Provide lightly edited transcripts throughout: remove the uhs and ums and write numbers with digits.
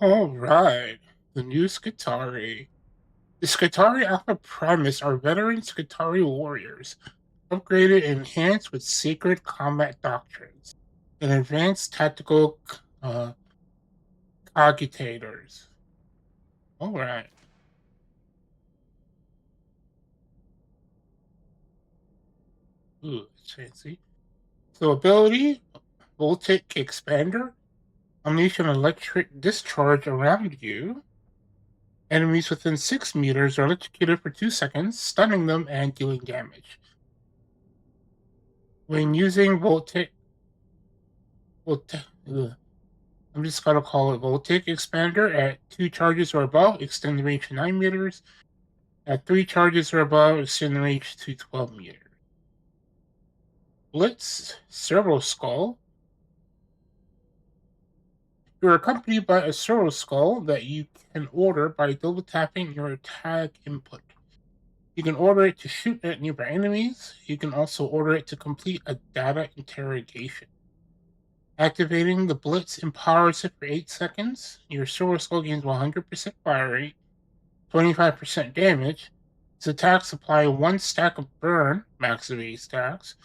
Alright, the new Skitarii. The Skitarii Alpha Primus are veteran Skitarii warriors, upgraded and enhanced with sacred combat doctrines and advanced tactical cogitators. Alright. Ooh, that's fancy. So ability, Voltic Expander. Unleash an electric discharge around you. Enemies within 6 meters are electrocuted for 2 seconds, stunning them and dealing damage. When using I'm just gonna call it Voltic Expander at 2 charges or above, extend the range to 9 meters. At 3 charges or above, extend the range to 12 meters. Blitz, Servo Skull. You're accompanied by a Servo Skull that you can order by double tapping your tag input. You can order it to shoot at nearby enemies. You can also order it to complete a data interrogation. Activating the Blitz empowers it for 8 seconds. Your Servo Skull gains 100% fire rate, 25% damage. Its attacks apply 1 stack of burn, max of 8 stacks,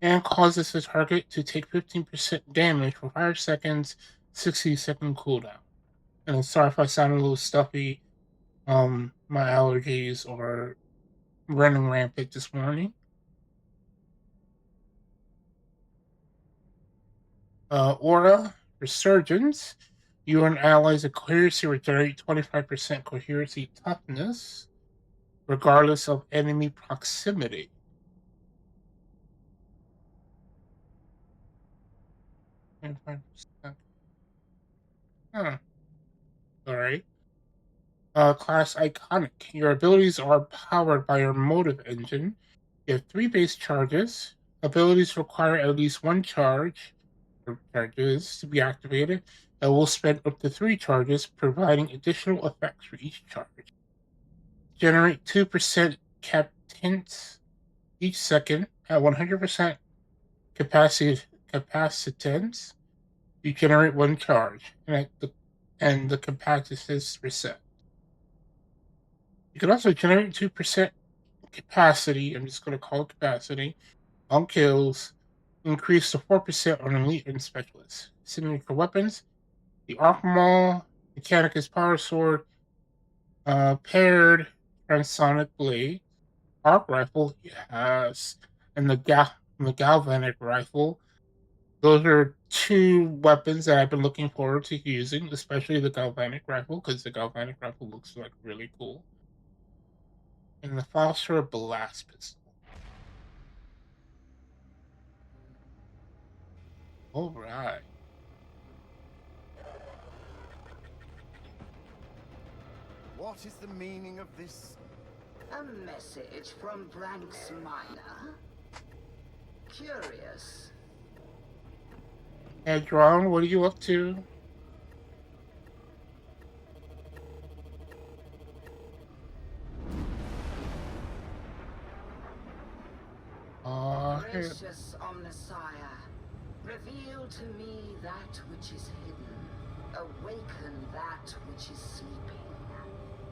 and causes the target to take 15% damage for 5 seconds, 60-second cooldown. And I'm sorry if I sound a little stuffy. My allergies are running rampant this morning. Aura Resurgence. You and allies of coherency regenerate 25% coherency toughness, regardless of enemy proximity. Huh. Alright. Class Iconic. Your abilities are powered by your motive engine. You have 3 base charges. Abilities require at least 1 charge or charges to be activated. It will spend up to 3 charges, providing additional effects for each charge. Generate 2% capacitance each second at 100% capacitance. You generate 1 charge, and the capacitance reset. You can also generate 2% capacity. I'm just going to call it capacity on kills. Increase to 4% on elite and specialists. Similar for weapons, the Archmaul Mechanicus Power Sword, paired transonic blade, arc rifle, yes, and the galvanic rifle. Those are 2 weapons that I've been looking forward to using, especially the galvanic rifle, because the galvanic rifle looks like really cool. And the Phosphor Blast Pistol. Alright. What is the meaning of this? A message from Branks Minor? Curious. Adron, what are you up to? Gracious Omnissiah, reveal to me that which is hidden. Awaken that which is sleeping.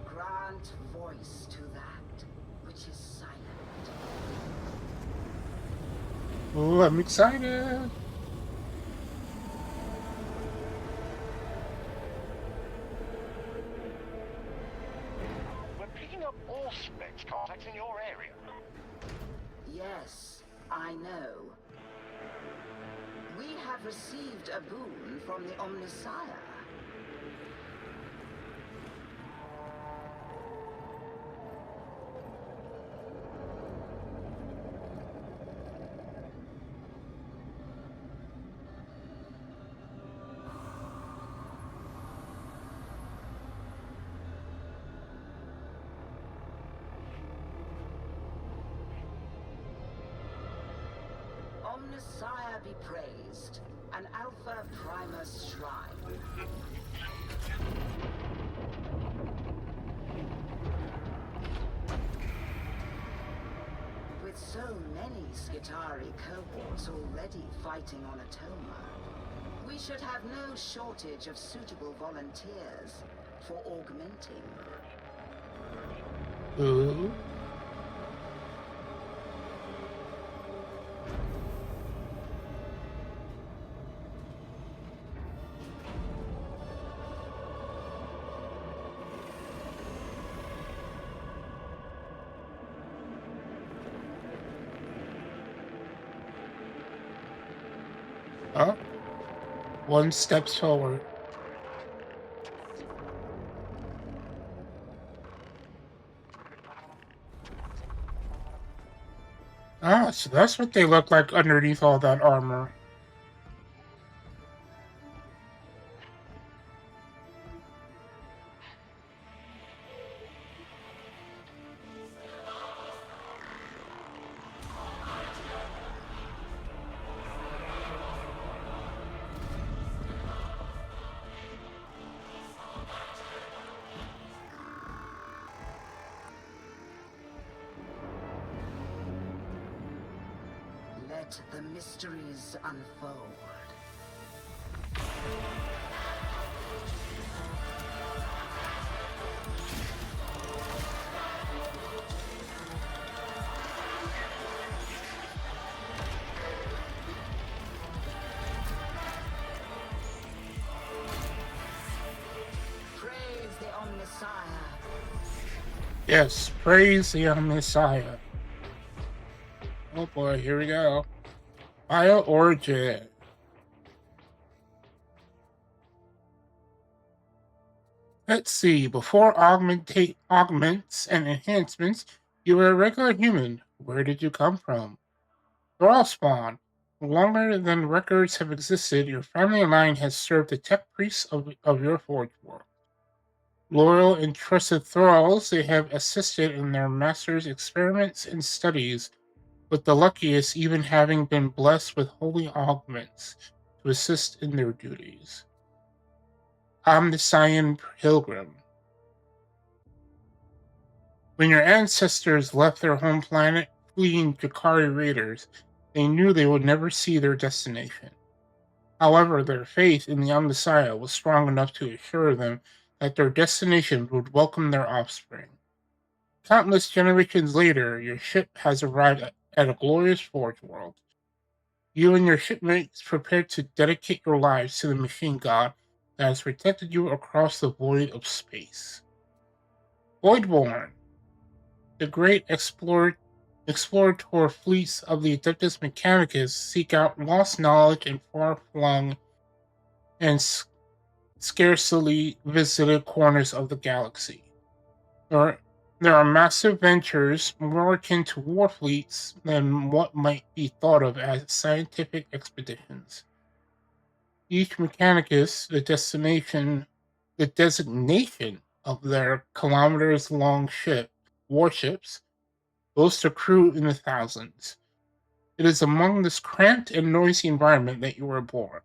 Grant voice to that which is silent. Oh, I'm excited. We're picking up all specs contacts in your area. Yes, I know. We have received a boon from the Omnissiah. Omnissiah be praised, an Alpha Primus shrine. With so many Skitarii cohorts already fighting on Atoma, We should have no shortage of suitable volunteers for augmenting. Ooh. Huh? One step forward. Ah, so that's what they look like underneath all that armor. Let the mysteries unfold. Praise the Omnissiah. Yes, praise the Messiah. Oh boy, here we go. Bio Origin. Let's see, before augments and enhancements, you were a regular human. Where did you come from? Thrall spawn. Longer than records have existed, your family line has served the tech priests of your forge world. Loyal and trusted thralls, they have assisted in their master's experiments and studies, with the luckiest even having been blessed with holy augments to assist in their duties. Omnissiah Pilgrim. When your ancestors left their home planet, fleeing Jakari raiders, they knew they would never see their destination. However, their faith in the Omnissiah was strong enough to assure them that their destination would welcome their offspring. Countless generations later, your ship has arrived at a glorious forge world. You and your shipmates prepare to dedicate your lives to the machine god that has protected you across the void of space. Voidborn, the great explorator fleets of the Adeptus Mechcanicus seek out lost knowledge in far-flung and scarcely visited corners of the galaxy. There are massive ventures more akin to war fleets than what might be thought of as scientific expeditions. Each Mechanicus, the designation of their kilometers-long warships, boasts a crew in the thousands. It is among this cramped and noisy environment that you were born.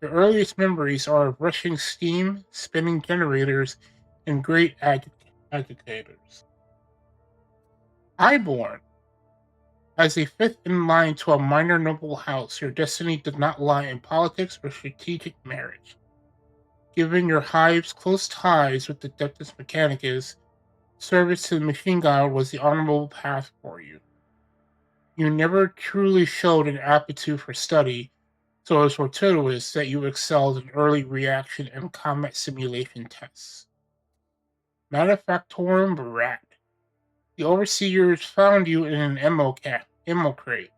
Your earliest memories are of rushing steam, spinning generators, and great agitators. Highborn, as a fifth in line to a minor noble house, your destiny did not lie in politics or strategic marriage. Given your hive's close ties with the Adeptus Mechanicus, service to the machine god was the honorable path for you. You never truly showed an aptitude for study, so it was fortuitous that you excelled in early reaction and combat simulation tests. Manufactorum Barat. The overseers found you in an ammo crate,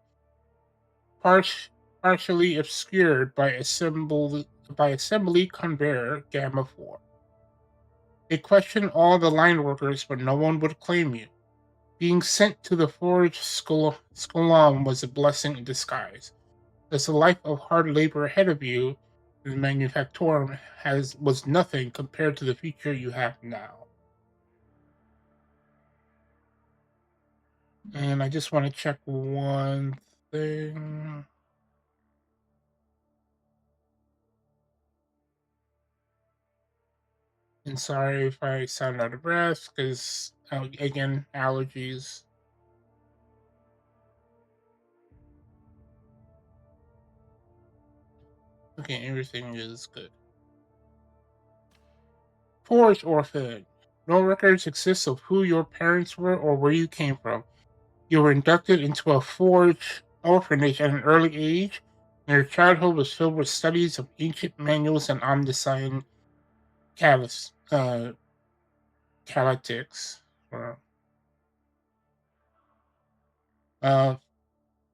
partially obscured by assembly conveyor Gamma 4. They questioned all the line workers, but no one would claim you. Being sent to the forge Skolom was a blessing in disguise. As the life of hard labor ahead of you, the Manufactorum was nothing compared to the future you have now. And I just want to check one thing. And sorry if I sound out of breath, because, again, allergies. Okay, everything is good. Forge orphan. No records exist of who your parents were or where you came from. You were inducted into a forge orphanage at an early age, and your childhood was filled with studies of ancient manuals and omniscient calatics. Or, Uh,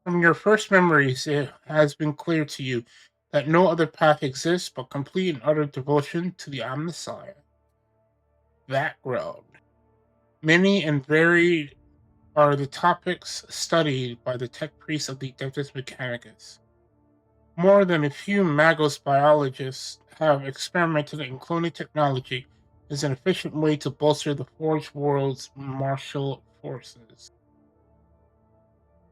from your first memories, it has been clear to you that no other path exists but complete and utter devotion to the Omnissiah. Background. Many and varied are the topics studied by the tech priests of the Adeptus Mechcanicus. More than a few Magos biologists have experimented in cloning technology as an efficient way to bolster the Forged World's martial forces.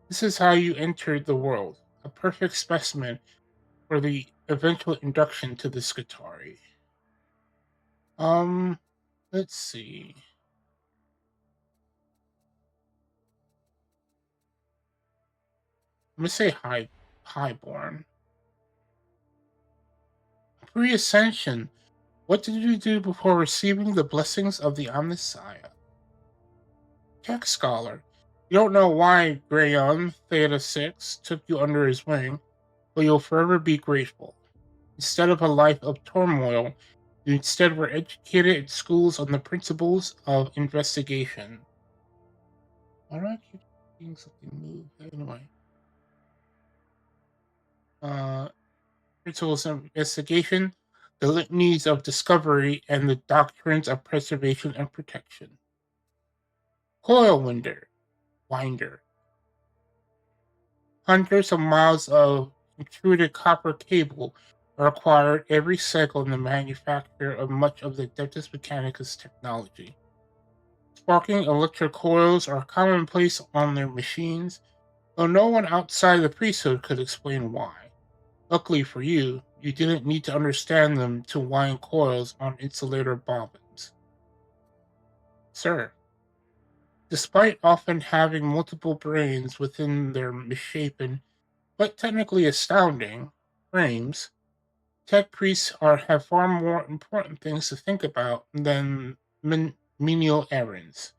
This is how you entered the world, a perfect specimen for the eventual induction to the Skitarii. Um, let's see. I'm gonna say highborn. Pre-ascension. What did you do before receiving the blessings of the Omnissiah? Tech scholar. You don't know why Grayon Theta 6 took you under his wing, but you'll forever be grateful. Instead of a life of turmoil, you instead were educated in schools on the principles of investigation. Why do I keep seeing something move? Anyway. Principles of investigation, the litanies of discovery, and the doctrines of preservation and protection. Coil winder. Hundreds of miles of extruded copper cable are required every cycle in the manufacture of much of the Adeptus Mechanicus technology. Sparking electric coils are commonplace on their machines, though no one outside the priesthood could explain why. Luckily for you, you didn't need to understand them to wind coils on insulator bobbins. Sir, despite often having multiple brains within their misshapen, but technically astounding, frames, tech priests have far more important things to think about than menial errands.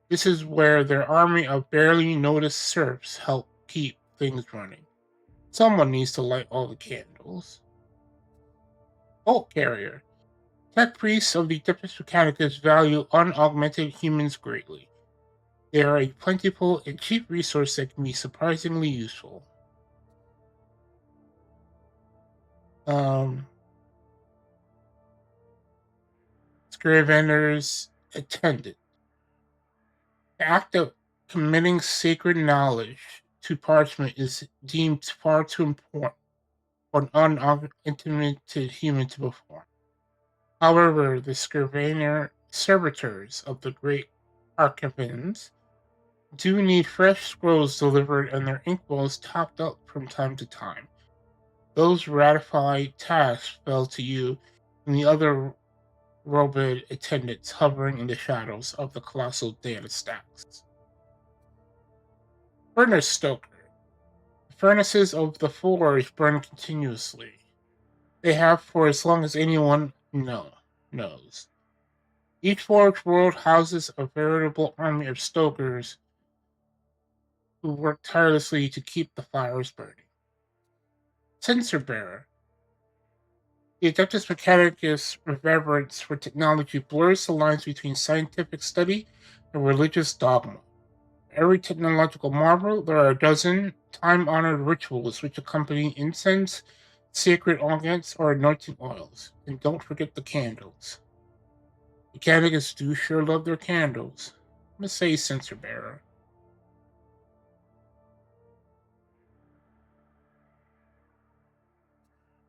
This is where their army of barely noticed serfs help keep things running. Someone needs to light all the candles. Bolt carrier. Tech priests of the Adeptus Mechanicus value unaugmented humans greatly. They are a plentiful and cheap resource that can be surprisingly useful. Scrivener's attendant. The act of committing sacred knowledge to parchment is deemed far too important for an unaugmented human to perform. However, the Scrivener servitors of the great archivins do need fresh scrolls delivered and their inkwells topped up from time to time. Those ratified tasks fell to you and the other robed attendants hovering in the shadows of the colossal data stacks. Furnace stoker. The furnaces of the forge burn continuously. They have for as long as anyone knows. Each forge world houses a veritable army of stokers who work tirelessly to keep the fires burning. Censer bearer. The Adeptus Mechanicus reverence for technology blurs the lines between scientific study and religious dogma. For every technological marvel, there are a dozen time-honored rituals which accompany incense, sacred organs, or anointing oils. And don't forget the candles. Mechanicus do sure love their candles. I'm gonna say censer bearer.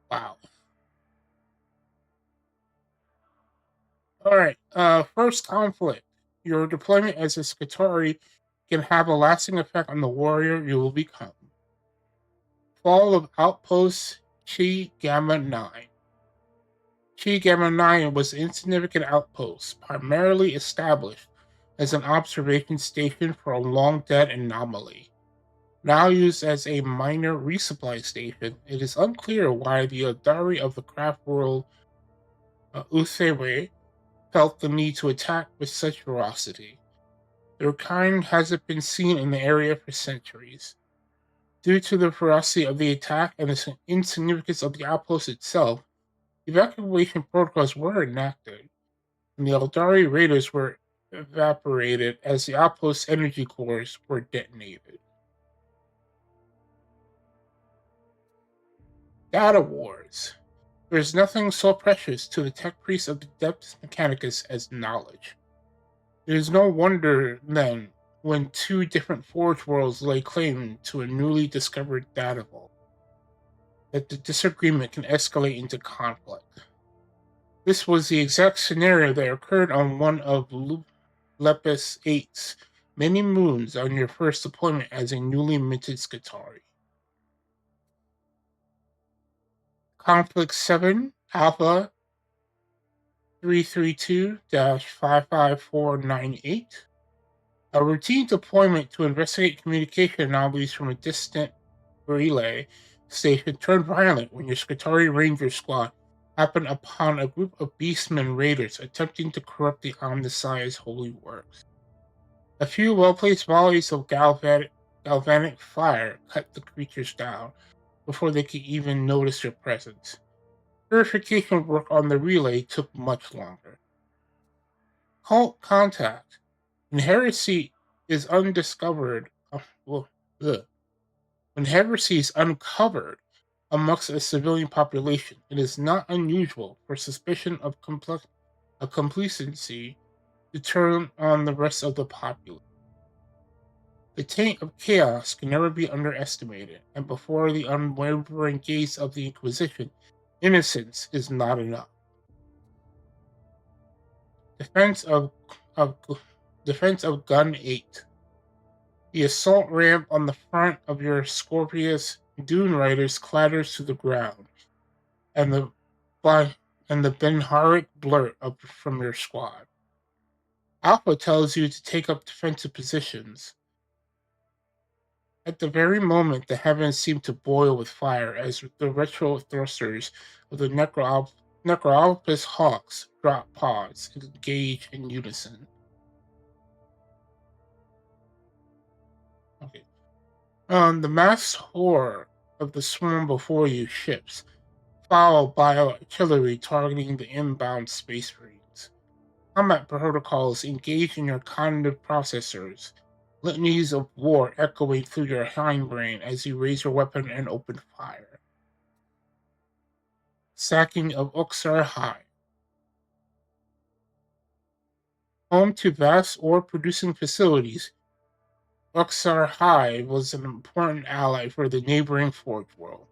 Wow. Alright, first conflict. Your deployment as a Skitarii can have a lasting effect on the warrior you will become. Fall of Outpost Chi Gamma 9. Chi Gamma 9 was an insignificant outpost, primarily established as an observation station for a long-dead anomaly. Now used as a minor resupply station, it is unclear why the Eldari of the craft world Uthewe felt the need to attack with such ferocity. Their kind hasn't been seen in the area for centuries. Due to the ferocity of the attack and the insignificance of the outpost itself, evacuation protocols were enacted, and the Eldari raiders were evaporated as the outpost's energy cores were detonated. Data Wars. There is nothing so precious to the tech priests of the Adeptus Mechcanicus as knowledge. It is no wonder, then, when two different Forge worlds lay claim to a newly discovered data vault, that the disagreement can escalate into conflict. This was the exact scenario that occurred on one of Lepus 8's many moons on your first deployment as a newly minted Skitarii. Conflict 7, Alpha 332-55498. A routine deployment to investigate communication anomalies from a distant relay station turned violent when your Skitarii Ranger squad happened upon a group of beastmen raiders attempting to corrupt the Omnissiah's holy works. A few well-placed volleys of galvanic fire cut the creatures down before they could even notice your presence. Purification work on the relay took much longer. Cult contact. When heresy is undiscovered, when heresy is uncovered amongst a civilian population, it is not unusual for suspicion of complacency to turn on the rest of the populace. The taint of chaos can never be underestimated, and before the unwavering gaze of the Inquisition, innocence is not enough. Defense of Gun 8. The assault ramp on the front of your Scorpius Dune Riders clatters to the ground, and the Benharic blurt up from your squad. Alpha tells you to take up defensive positions. At the very moment, the heavens seem to boil with fire as the retro thrusters of the Necroalpus Hawks drop pods and engage in unison. Okay. The massed horror of the swarm before you ships, followed by artillery targeting the inbound space marines. Combat protocols engage in your cognitive processors, litanies of war echoing through your hindbrain as you raise your weapon and open fire. Sacking of Uxar High. Home to vast ore-producing facilities, Uxar High was an important ally for the neighboring Forge world.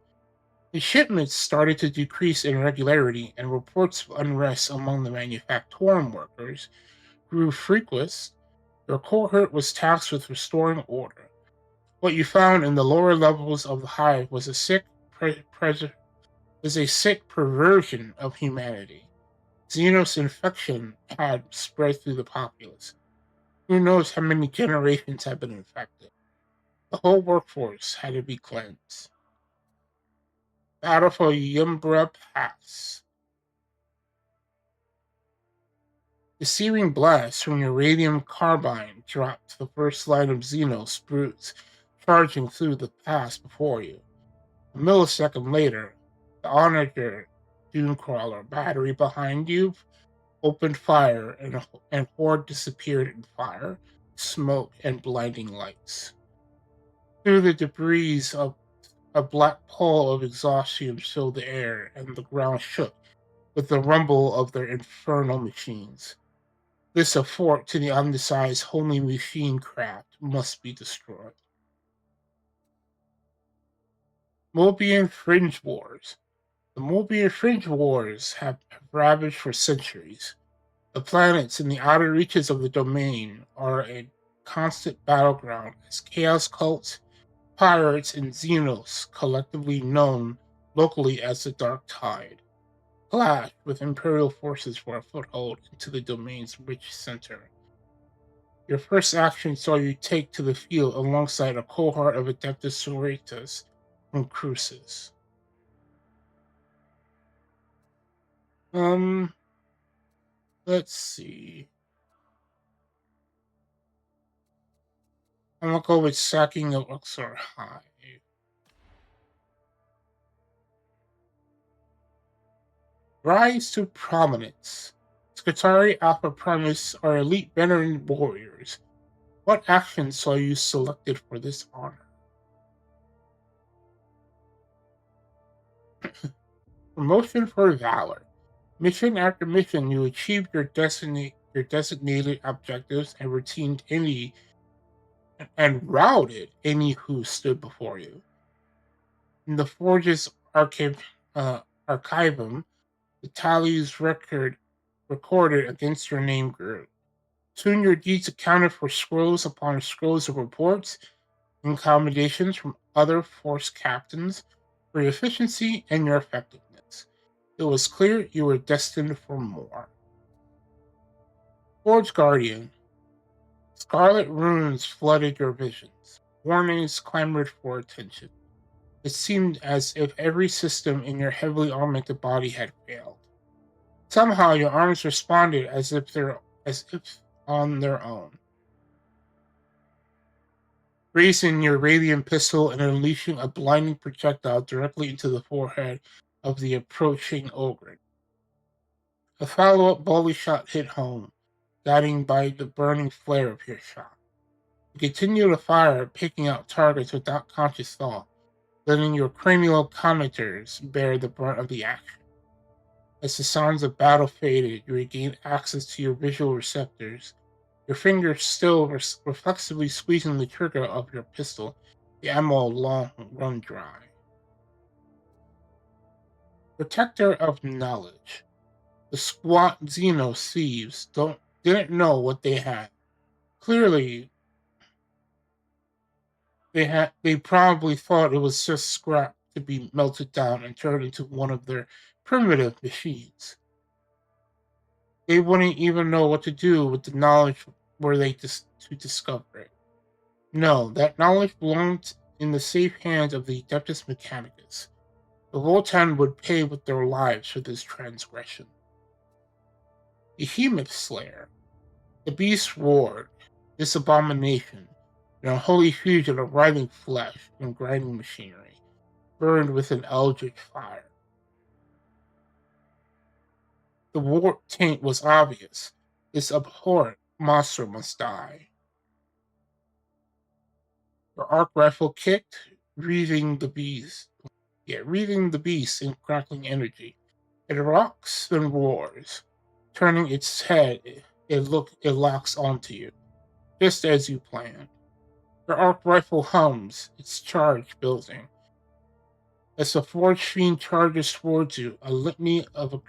The shipments started to decrease in regularity, and reports of unrest among the manufactorum workers grew frequent. Your cohort was tasked with restoring order. What you found in the lower levels of the hive was a sick perversion of humanity. Xenos infection had spread through the populace. Who knows how many generations have been infected? The whole workforce had to be cleansed. Battle for Yumbra Pass. The searing blast from your radium carbine dropped the first line of Xenos brutes charging through the pass before you. A millisecond later, the Onager Dunecrawler battery behind you opened fire, and Horde disappeared in fire, smoke, and blinding lights. Through the debris of a black pall of exhaustion filled the air, and the ground shook with the rumble of their infernal machines. This affront to the Omnissiah's holy machine craft must be destroyed. Mobian Fringe Wars. The Mobian Fringe Wars have ravaged for centuries. The planets in the outer reaches of the domain are a constant battleground as chaos cults, pirates, and Xenos, collectively known locally as the Darktide, clash with Imperial forces for a foothold into the domain's rich center. Your first action saw you take to the field alongside a cohort of Adeptus Sororitas from Cruces. Let's see. I'm gonna go with sacking of Uxor High. Rise to prominence. Skitarii Alpha Primus are elite veteran warriors. What actions saw you selected for this honor? Promotion for Valor. Mission after mission, you achieved your designated objectives and routed any who stood before you. In the Forge's archivum, the tallies recorded against your name grew. Soon your deeds accounted for scrolls upon scrolls of reports and commendations from other force captains for your efficiency and your effectiveness. It was clear you were destined for more. Forge Guardian. Scarlet runes flooded your visions. Warnings clamored for attention. It seemed as if every system in your heavily augmented body had failed. Somehow your arms responded as if on their own. Raising your radiant pistol and unleashing a blinding projectile directly into the forehead of the approaching ogre. A follow-up volley shot hit home, guiding by the burning flare of your shot. You continue to fire, picking out targets without conscious thought, letting your cranial connectors bear the brunt of the action. As the sounds of battle faded, you regained access to your visual receptors, your fingers still reflexively squeezing the trigger of your pistol, the ammo long run dry. Protector of knowledge. The squat Xeno thieves didn't know what they had. Clearly, they probably thought it was just scrap to be melted down and turned into one of their primitive machines. They wouldn't even know what to do with the knowledge were they to discover it. No, that knowledge belonged in the safe hands of the Adeptus Mechcanicus. The Voltan would pay with their lives for this transgression. Behemoth Slayer. The beast roared. This abomination, an unholy fusion of writhing flesh and grinding machinery, burned with an eldritch fire. The war taint was obvious. This abhorrent monster must die. The arc rifle kicked, wreathing the beast in crackling energy. It rocks and roars. Turning its head, it locks onto you, just as you planned. The arc rifle hums, its charge building. As the forged fiend charges towards you, a litany of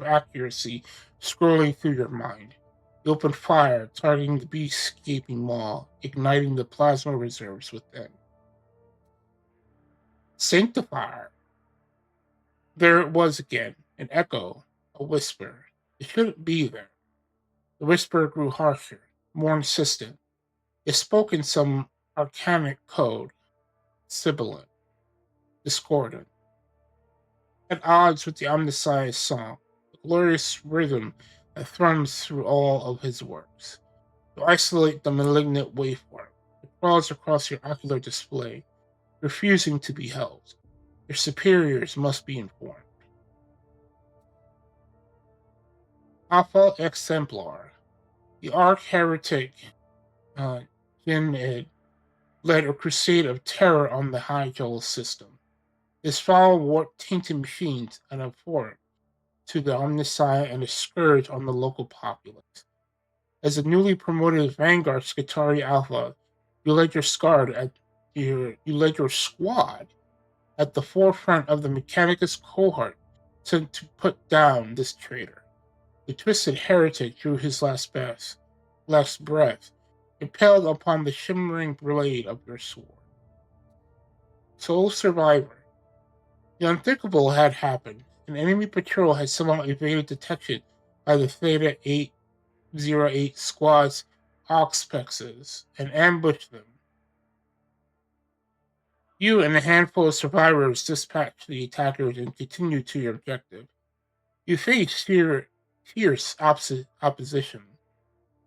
accuracy scrolling through your mind. You open fire, targeting the beast's gaping maw, igniting the plasma reserves within. Sanctifier. There it was again, an echo, a whisper. It shouldn't be there. The whisper grew harsher, more insistent. It spoke in some arcanic code, sibilant, discordant, at odds with the Omnissiah's song, the glorious rhythm that thrums through all of his works. To isolate the malignant waveform, it crawls across your ocular display, refusing to be held. Your superiors must be informed. Alpha Exemplar. The Arch-Heretic Jin led a crusade of terror on the Hyjal system. His foul warp-tainted machines an abhorrent to the Omnissiah and a scourge on the local populace. As a newly promoted Vanguard Skitarii Alpha, you led your squad at the forefront of the Mechanicus cohort to put down this traitor. The twisted heretic drew his last breath, impaled upon the shimmering blade of your sword. Sole survivor. The unthinkable had happened. An enemy patrol had somehow evaded detection by the Theta 808 squad's Oxpexes and ambush them. You and a handful of survivors dispatch the attackers and continue to your objective. You face fierce opposition,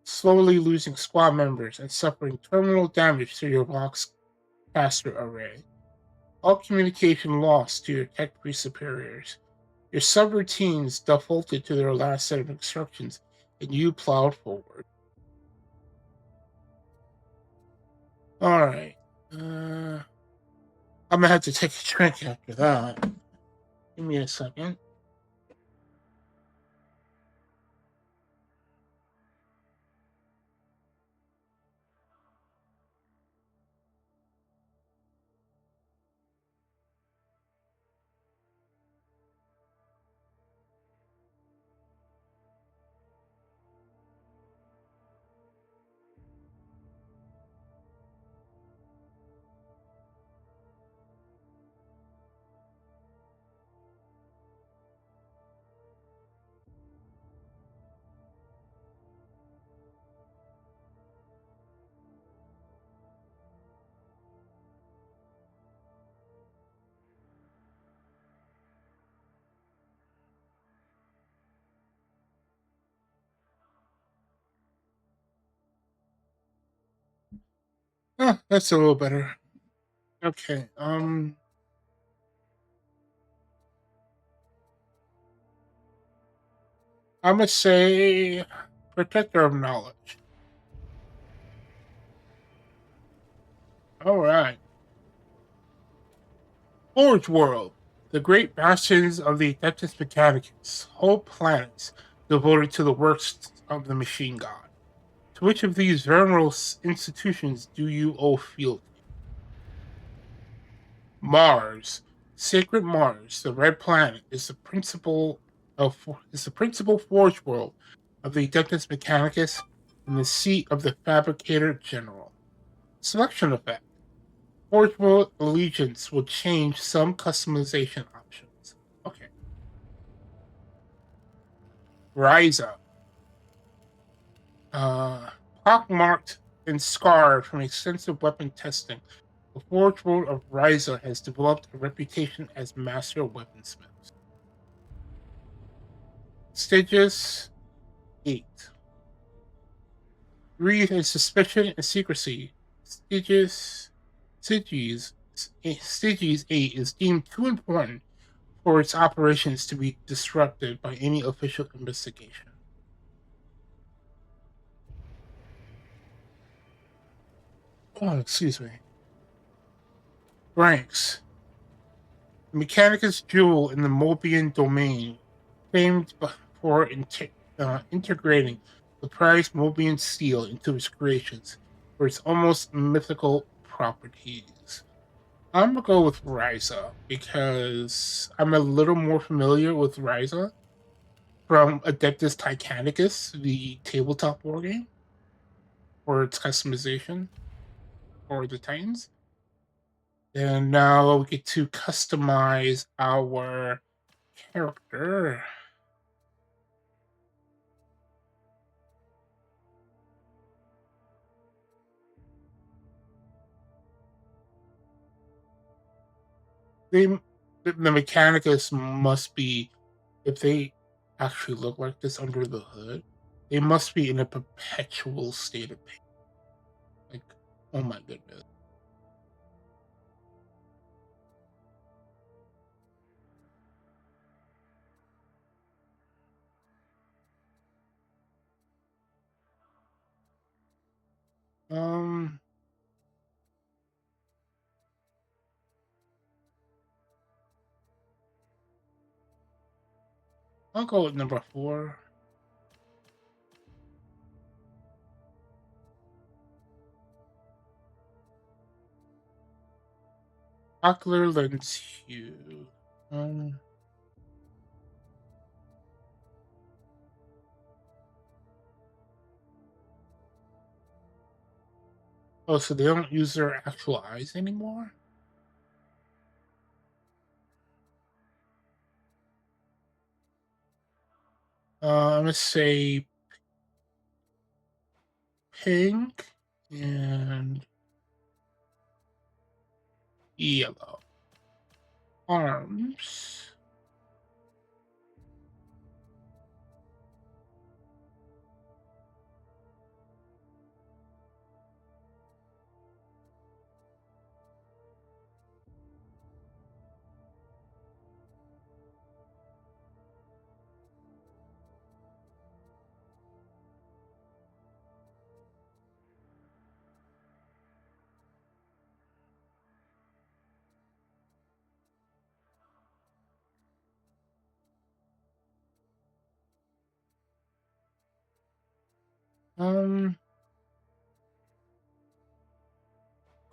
slowly losing squad members and suffering terminal damage to your Voxcaster array. All communication lost to your tech-free superiors. Your subroutines defaulted to their last set of instructions, and you plowed forward. Alright. I'm gonna have to take a drink after that. Give me a second. Oh, that's a little better. Okay, I'm gonna say Protector of Knowledge. Alright. Forge World. The great bastions of the Adeptus Mechcanicus, whole planets devoted to the works of the machine god. To which of these venerable institutions do you owe fealty? Mars, sacred Mars, the red planet, is the principal forge world of the Adeptus Mechanicus and the seat of the Fabricator General. Selection effect: Forge world allegiance will change some customization options. Okay. Rise up. Pockmarked and scarred from extensive weapon testing, the Forge World of Ryza has developed a reputation as master weaponsmiths. Stages 8. Breathe in suspicion and secrecy. Stages 8 is deemed too important for its operations to be disrupted by any official investigation. Oh, excuse me. Ranks. Mechanicus Jewel in the Mobian domain, famed for integrating the prized Mobian steel into its creations for its almost mythical properties. I'm gonna go with Ryza because I'm a little more familiar with Ryza from Adeptus Titanicus, the tabletop war game, for its customization for the Titans. And now we get to customize our character. The Mechanicus must be, if they actually look like this under the hood, they must be in a perpetual state of pain. Like, oh my goodness. Um, I'll go with number 4. Ocular lens hue. Oh, so they don't use their actual eyes anymore? I'm gonna say pink and yellow. Arms.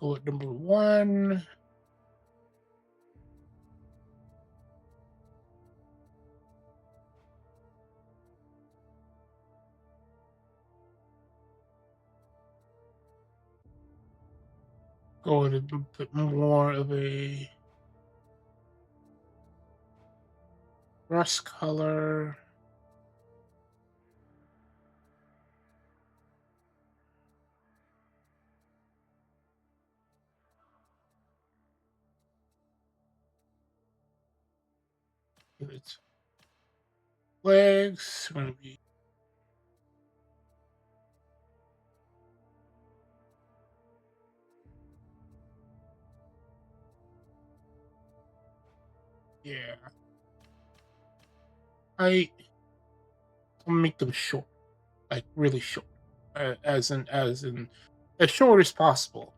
Go with number 1. Go with a bit more of a rust color. Its legs are going to be I'll make them short, like really short, as in as short as possible.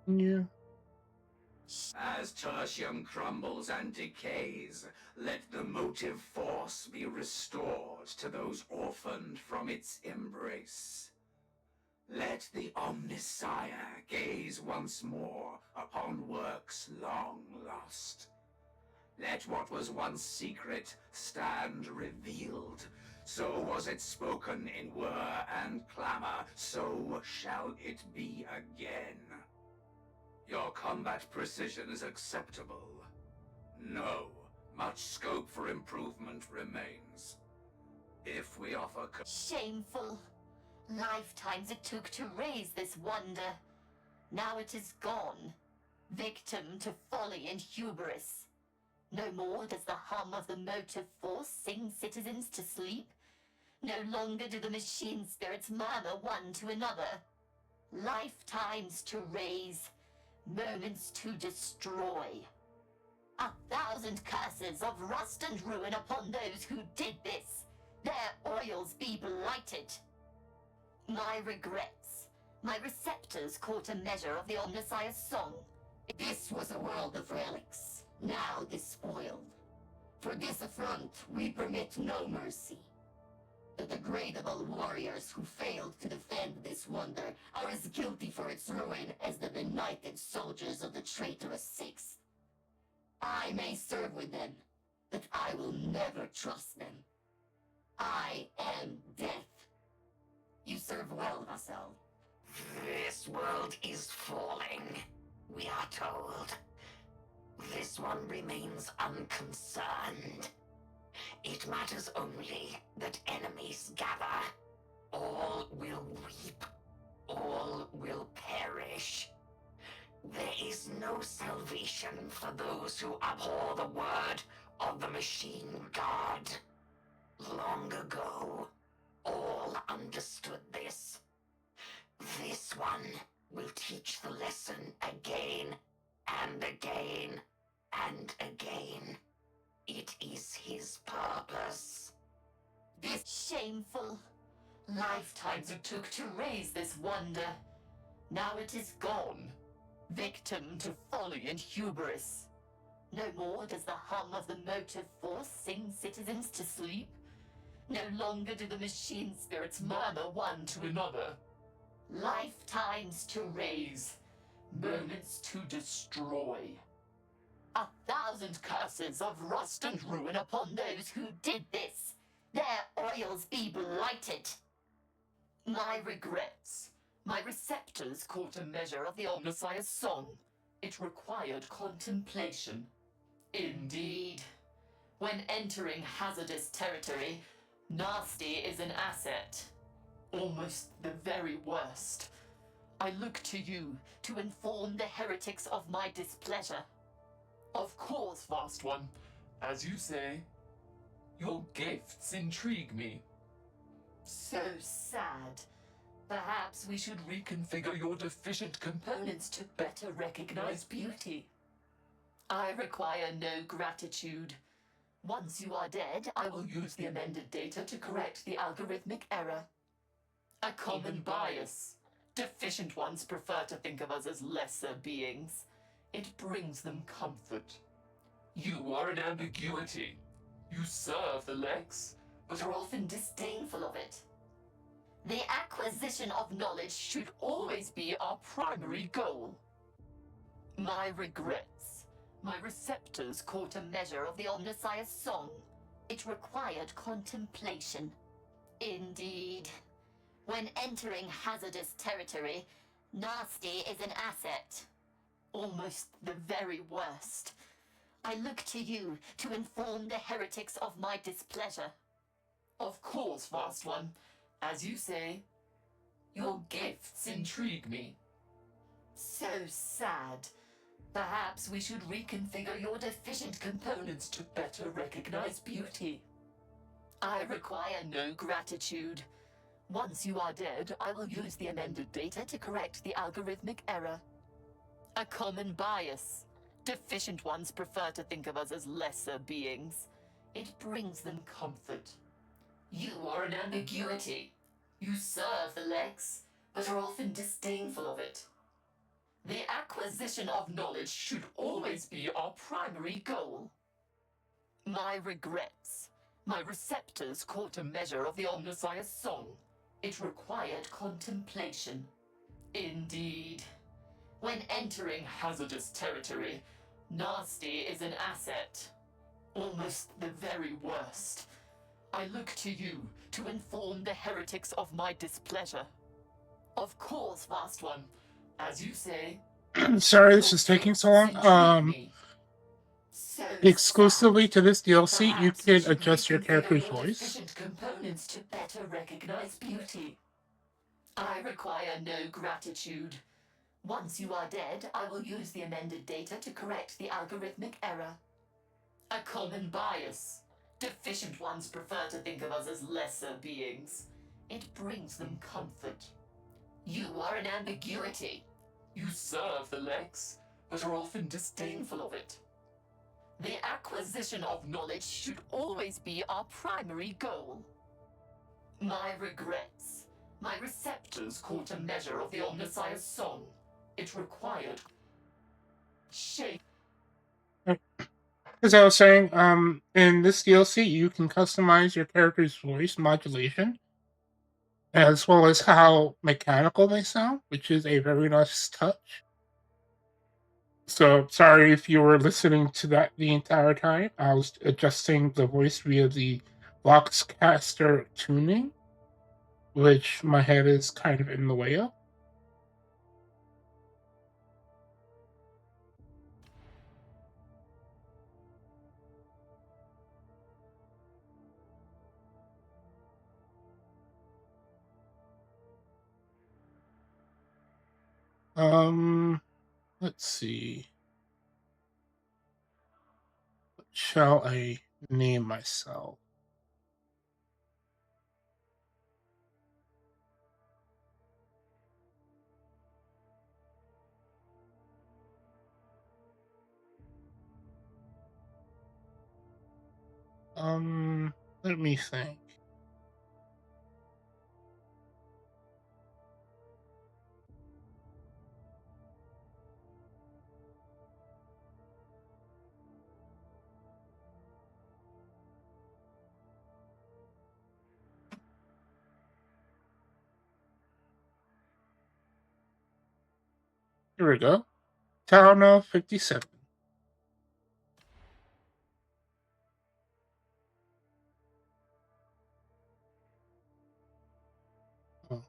Yeah. As tertium crumbles and decays, let the motive force be restored to those orphaned from its embrace. Let the Omnissiah gaze once more upon works long lost. Let what was once secret stand revealed. So was it spoken in whir and clamor, so shall it be again. Your combat precision is acceptable. No, much scope for improvement remains. If we offer... Shameful. Lifetimes it took to raise this wonder. Now it is gone. Victim to folly and hubris. No more does the hum of the motive force sing citizens to sleep. No longer do the machine spirits murmur one to another. Lifetimes to raise. Moments to destroy. 1,000 curses of rust and ruin upon those who did this. Their oils be blighted. My regrets. My receptors caught a measure of the Omnissiah's song. This was a world of relics. Now despoiled. For this affront, we permit no mercy. The degradable warriors who failed to defend this wonder are as guilty for its ruin as the benighted soldiers of the traitorous Sixth. I may serve with them, but I will never trust them. I am death. You serve well, Vassal. This world is falling, we are told. This one remains unconcerned. It matters only that enemies gather. All will weep. All will perish. There is no salvation for those who abhor the word of the machine god. Long ago, all understood this. This one will teach the lesson again and again and again. It is his purpose. This shameful. Lifetimes it took to raise this wonder. Now it is gone. Victim to folly and hubris. No more does the hum of the motive force sing citizens to sleep. No longer do the machine spirits murmur one to another. Lifetimes to raise. Moments to destroy. 1,000 curses of rust and ruin upon those who did this. Their oils be blighted. My regrets. My receptors caught a measure of the Omnissiah's song. It required contemplation. Indeed. When entering hazardous territory, Nasty is an asset. Almost the very worst. I look to you to inform the heretics of my displeasure. Of course, Vast One. As you say, your gifts intrigue me. So sad. Perhaps we should reconfigure your deficient components to better recognize beauty. I require no gratitude. Once you are dead, I will use the amended data to correct the algorithmic error. A common bias. Deficient ones prefer to think of us as lesser beings. It brings them comfort. You are an ambiguity. You serve the Lex, But are often disdainful of it. The acquisition of knowledge should always be our primary goal. My regrets. My receptors caught a measure of the Omnissiah's song. It required contemplation. Indeed. When entering hazardous territory, nasty is an asset. Almost the very worst. I look to you to inform the heretics of my displeasure. Of course, Vast One. As you say, your gifts intrigue me. So sad. Perhaps we should reconfigure your deficient components to better recognize beauty. I require no gratitude. Once you are dead, I will use the amended data to correct the algorithmic error. A common bias. Deficient ones prefer to think of us as lesser beings. It brings them comfort. You are an ambiguity. You serve the Lex, but are often disdainful of it. The acquisition of knowledge should always be our primary goal. My regrets. My receptors caught a measure of the Omnissiah's song. It required contemplation. Indeed. When entering hazardous territory, nasty is an asset. Almost the very worst. I look to you to inform the heretics of my displeasure. Of course, Vast One. As you say, Sorry this is taking so long. Exclusively to this DLC, you can adjust your character's voice. Components to better recognize beauty. I require no gratitude. Once you are dead, I will use the amended data to correct the algorithmic error. A common bias. Deficient ones prefer to think of us as lesser beings. It brings them comfort. You are an ambiguity. You serve the Lex, but are often disdainful of it. The acquisition of knowledge should always be our primary goal. My regrets. My receptors caught a measure of the Omnissiah's song. It required shape. As I was saying, in this DLC, you can customize your character's voice modulation, as well as how mechanical they sound, which is a very nice touch. So, sorry if you were listening to that the entire time. I was adjusting the voice via the Voxcaster tuning, which my head is kind of in the way of. Let's see. What shall I name myself? Let me think. Here we go. Tarno 57. Oh.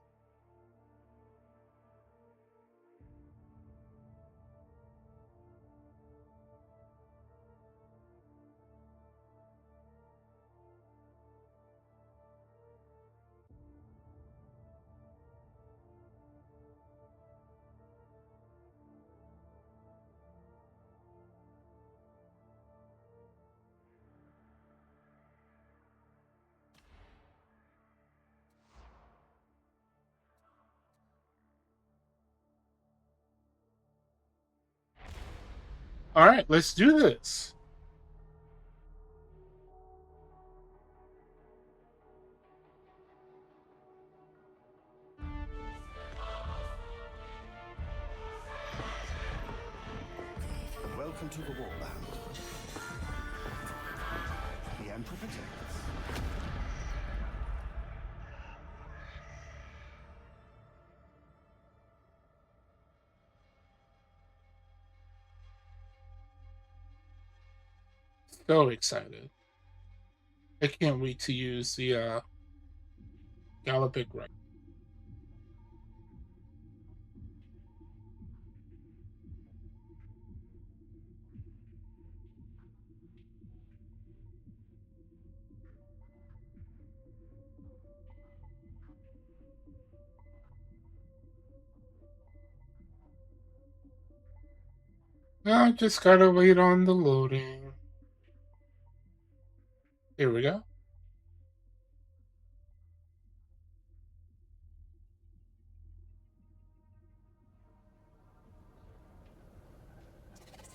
Alright, let's do this. Welcome to the Warbound. The Emperor protects. So excited. I can't wait to use the Galloping right. Now just gotta wait on the loading. Here we go.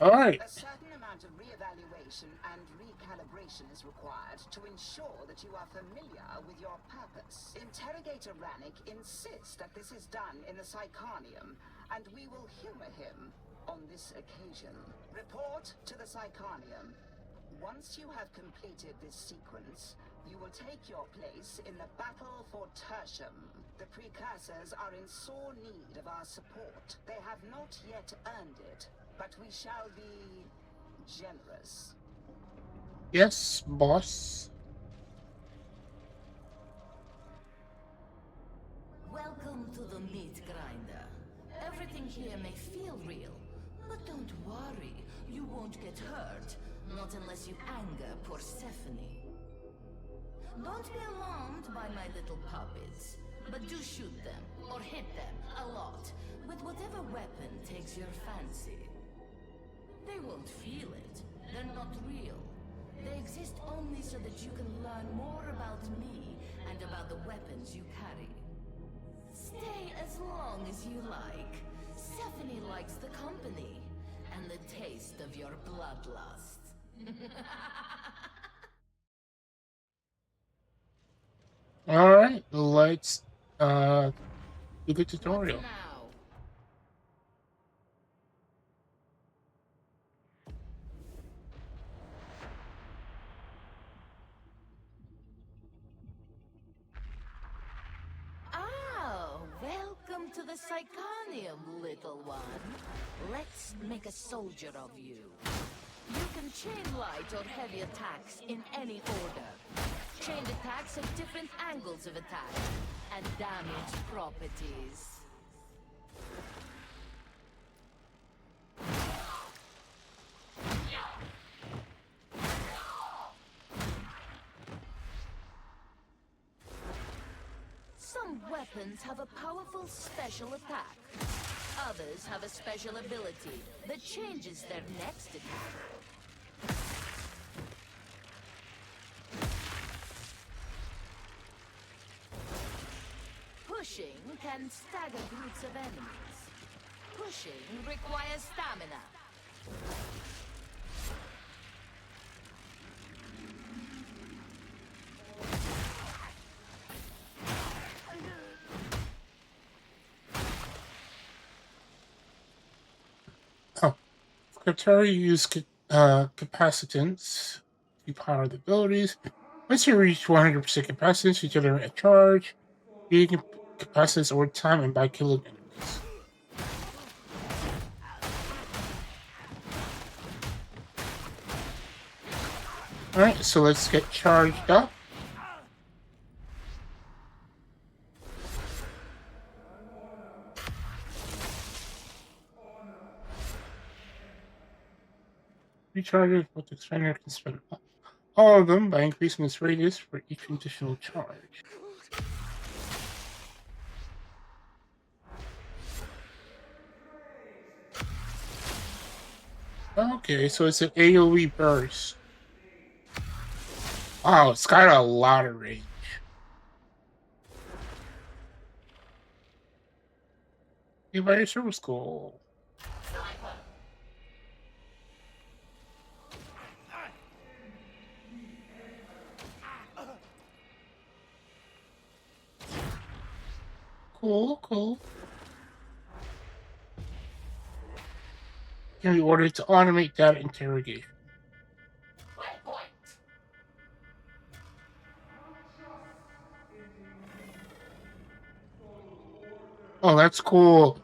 Alright. A certain amount of re-evaluation and recalibration is required to ensure that you are familiar with your purpose. Interrogator Rannick insists that this is done in the Psychanium, and we will humor him on this occasion. Report to the Psychanium. Once you have completed this sequence, you will take your place in the battle for Tertium. The precursors are in sore need of our support. They have not yet earned it, but we shall be generous. Yes, boss. Welcome to the meat grinder. Everything here may feel real, but don't worry, you won't get hurt. Not unless you anger Persephone. Don't be alarmed by my little puppets, but do shoot them, or hit them, a lot, with whatever weapon takes your fancy. They won't feel it. They're not real. They exist only so that you can learn more about me and about the weapons you carry. Stay as long as you like. Stephanie likes the company and the taste of your bloodlust. Alright, let's do the tutorial. What now? Welcome to the Psychanium, little one. Let's make a soldier of you. You can chain light or heavy attacks in any order. Chained attacks have different angles of attack and damage properties. Some weapons have a powerful special attack. Others have a special ability that changes their next attack. Pushing can stagger groups of enemies. Pushing requires stamina. Skitarii use capacitance to power the abilities. Once you reach 100% capacitance, you generate a charge. You can capacitance over time and by killing enemies. Alright, so let's get charged up. Recharges, but the expander can spend all of them by increasing its radius for each additional charge. Okay, so it's an AoE burst. Wow, it's got a lot of range. You buy your service goal. Cool. Can be ordered to automate data interrogation. Oh, that's cool.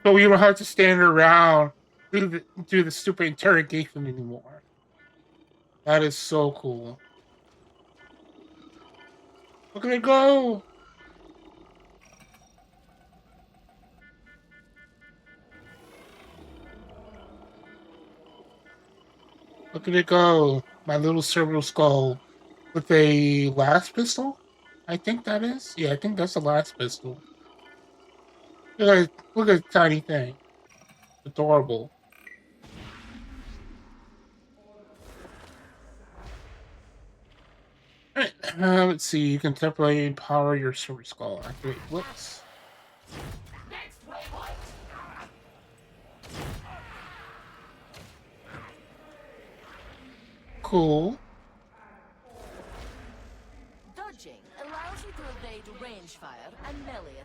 So we don't have to stand around do the stupid interrogation anymore. That is so cool. Look at it go! Look at it go! My little cerebral skull with a last pistol. I think that is. Yeah, I think that's the last pistol. Look at the tiny thing. Adorable. Alright, let's see. You can temporarily empower your cerebral skull. Activate Blitz. Cool. Dodging allows you to evade range fire and melee.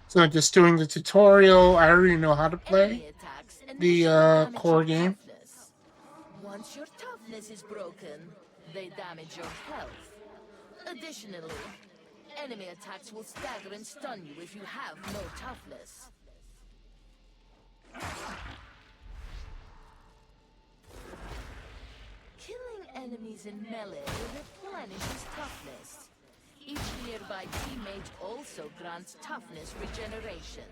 So just doing the tutorial. I already know how to play the core game. Toughness. Once your toughness is broken, they damage your health. Additionally, enemy attacks will stagger and stun you if you have no toughness. Killing enemies in melee replenishes toughness. Each nearby teammate also grants toughness regeneration.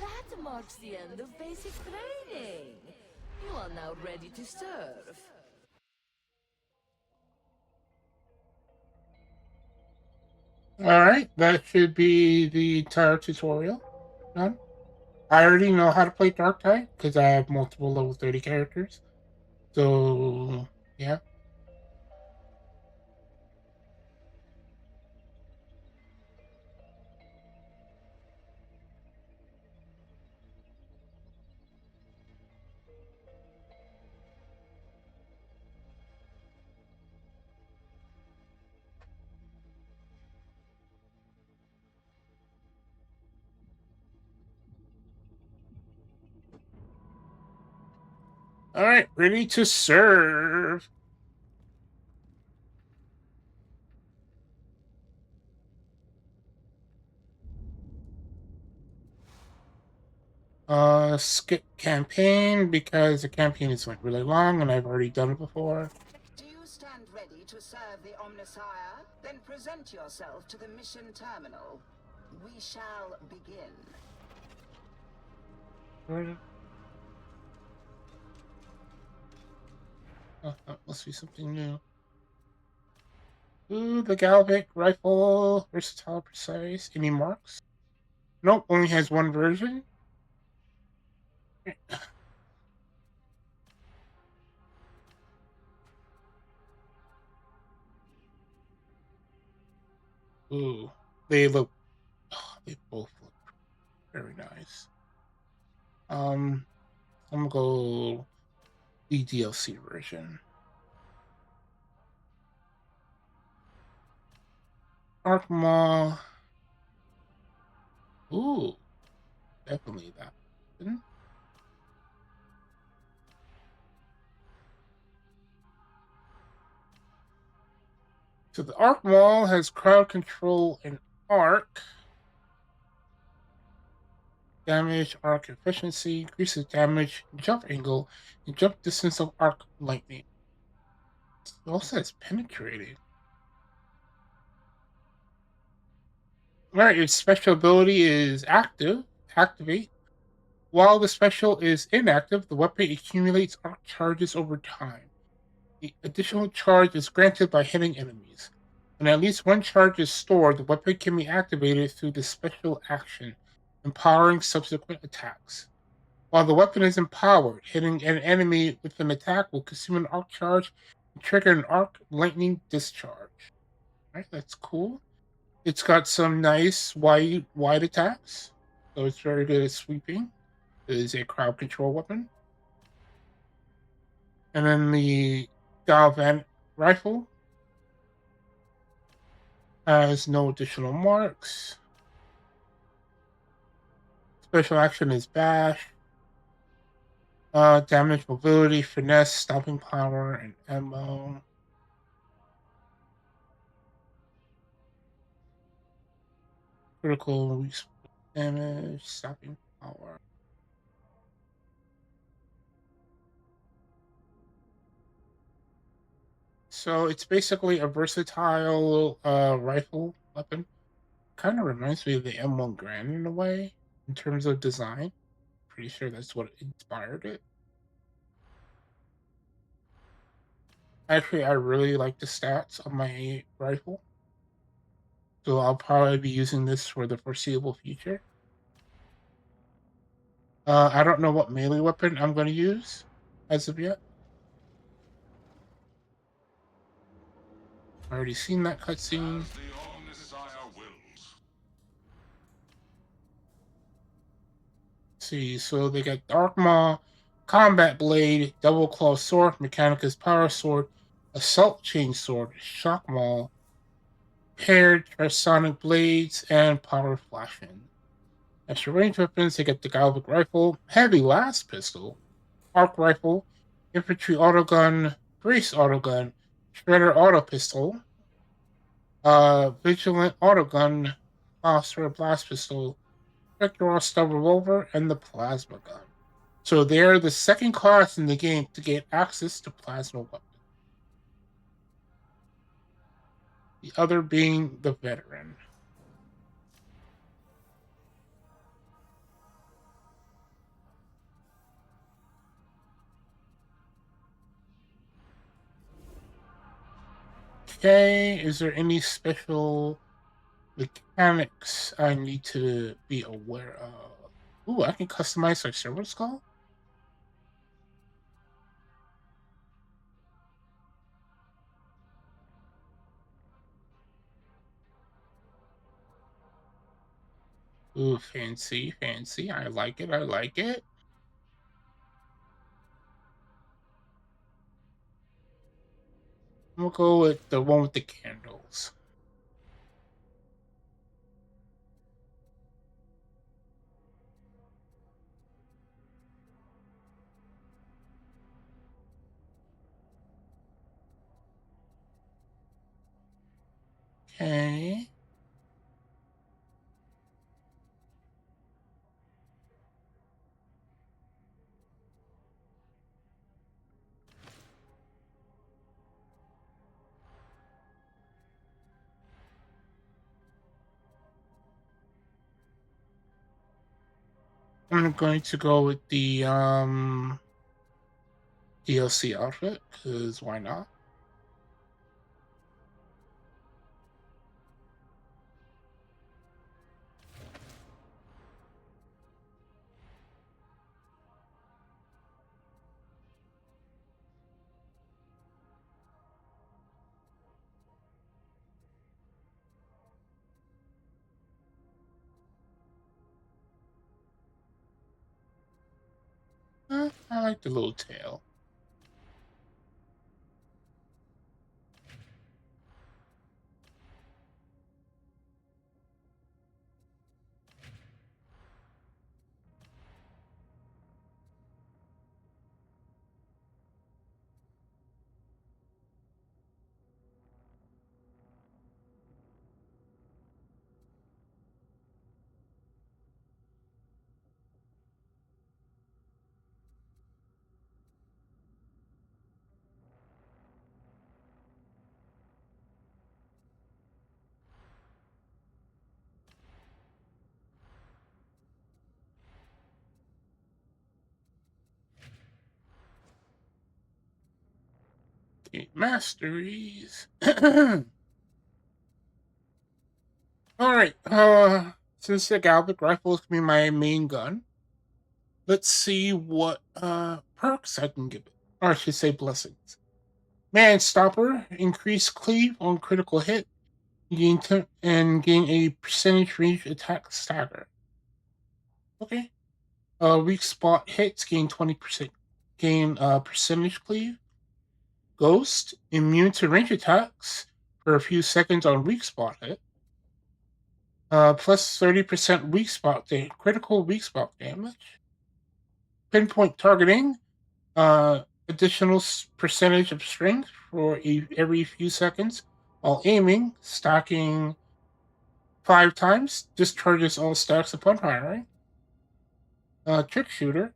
That marks the end of basic training. You are now ready to serve. Alright, that should be the entire tutorial done. I already know how to play Darktide because I have multiple level 30 characters. So, yeah. Alright, ready to serve. Skip campaign because the campaign is like really long and I've already done it before. Do you stand ready to serve the Omnissiah? Then present yourself to the mission terminal. We shall begin. Oh, that must be something new. Ooh, the Galvic rifle, versatile, precise. Any marks? Nope, only has one version. Ooh, they look. Oh, they both look very nice. I'm gonna go the DLC version. Arc Maw. Ooh, definitely that. So the Arc Maul has crowd control and arc. Damage, arc efficiency, increases damage, jump angle, and jump distance of arc lightning. It also has penetrating. Alright, its special ability is activate. While the special is inactive, the weapon accumulates arc charges over time. The additional charge is granted by hitting enemies. When at least one charge is stored, the weapon can be activated through the special action, empowering subsequent attacks. While the weapon is empowered, hitting an enemy with an attack will consume an arc charge and trigger an arc lightning discharge. Alright, that's cool. It's got some nice wide attacks, so it's very good at sweeping. It is a crowd control weapon. And then the Galvanic rifle has no additional marks. Special action is bash. Damage, mobility, finesse, stopping power, and ammo. Critical damage, stopping power. So it's basically a versatile rifle weapon. Kind of reminds me of the M1 Garand in a way, in terms of design. Pretty sure that's what inspired it. Actually, I really like the stats on my rifle. So I'll probably be using this for the foreseeable future. I don't know what melee weapon I'm going to use as of yet. Already seen that cutscene. See, so they got Dark Maw, Combat Blade, Double Claw Sword, Mechanicus Power Sword, Assault Chain Sword, Shock Maul, Paired Trisonic Blades, and Power Flashing. As for range weapons, they get the Galvanic Rifle, Heavy Last Pistol, Arc Rifle, Infantry Autogun, Brace Autogun, Shredder Auto Pistol, Vigilant Autogun, Phosphor Blast Pistol, Vector Stub Revolver, and the Plasma Gun. So they're the second class in the game to get access to plasma weapons. The other being the Veteran. Okay, is there any special mechanics I need to be aware of? Ooh, I can customize our server skull? Ooh, fancy, fancy. I like it, I like it. We'll go with the one with the candles. Okay. I'm going to go with the DLC outfit, because why not? I like the little tail. Okay, masteries. Alright, since the Galvanic rifle is gonna be my main gun, let's see what perks I can give it. Or I should say blessings. Man Stopper, increase cleave on critical hit, You gain a percentage range attack stagger. Okay. Weak spot hits gain 20%. Gain percentage cleave. Ghost, immune to range attacks for a few seconds on weak spot hit. Plus 30% weak spot critical weak spot damage. Pinpoint targeting, additional percentage of strength for every few seconds while aiming, stacking 5 times, discharges all stacks upon firing. Trick shooter,